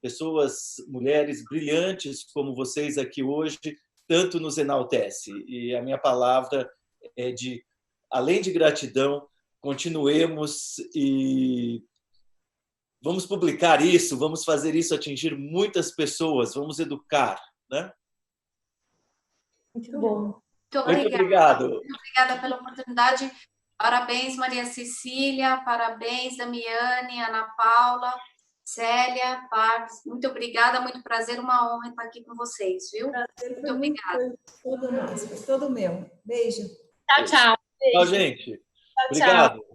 pessoas, mulheres brilhantes como vocês aqui hoje, tanto nos enaltece. E a minha palavra é de, além de gratidão, continuemos e vamos publicar isso, vamos fazer isso atingir muitas pessoas, vamos educar, né? Muito bom. Muito obrigado. Muito obrigada pela oportunidade. Parabéns, Maria Cecília, parabéns, Damiane, Ana Paula, Célia, Partes. Muito obrigada, muito prazer, uma honra estar aqui com vocês, viu? Muito obrigada. Foi todo nosso, foi todo meu. Beijo. Tchau, tchau. Tchau, gente. Tchau, obrigado. Tchau.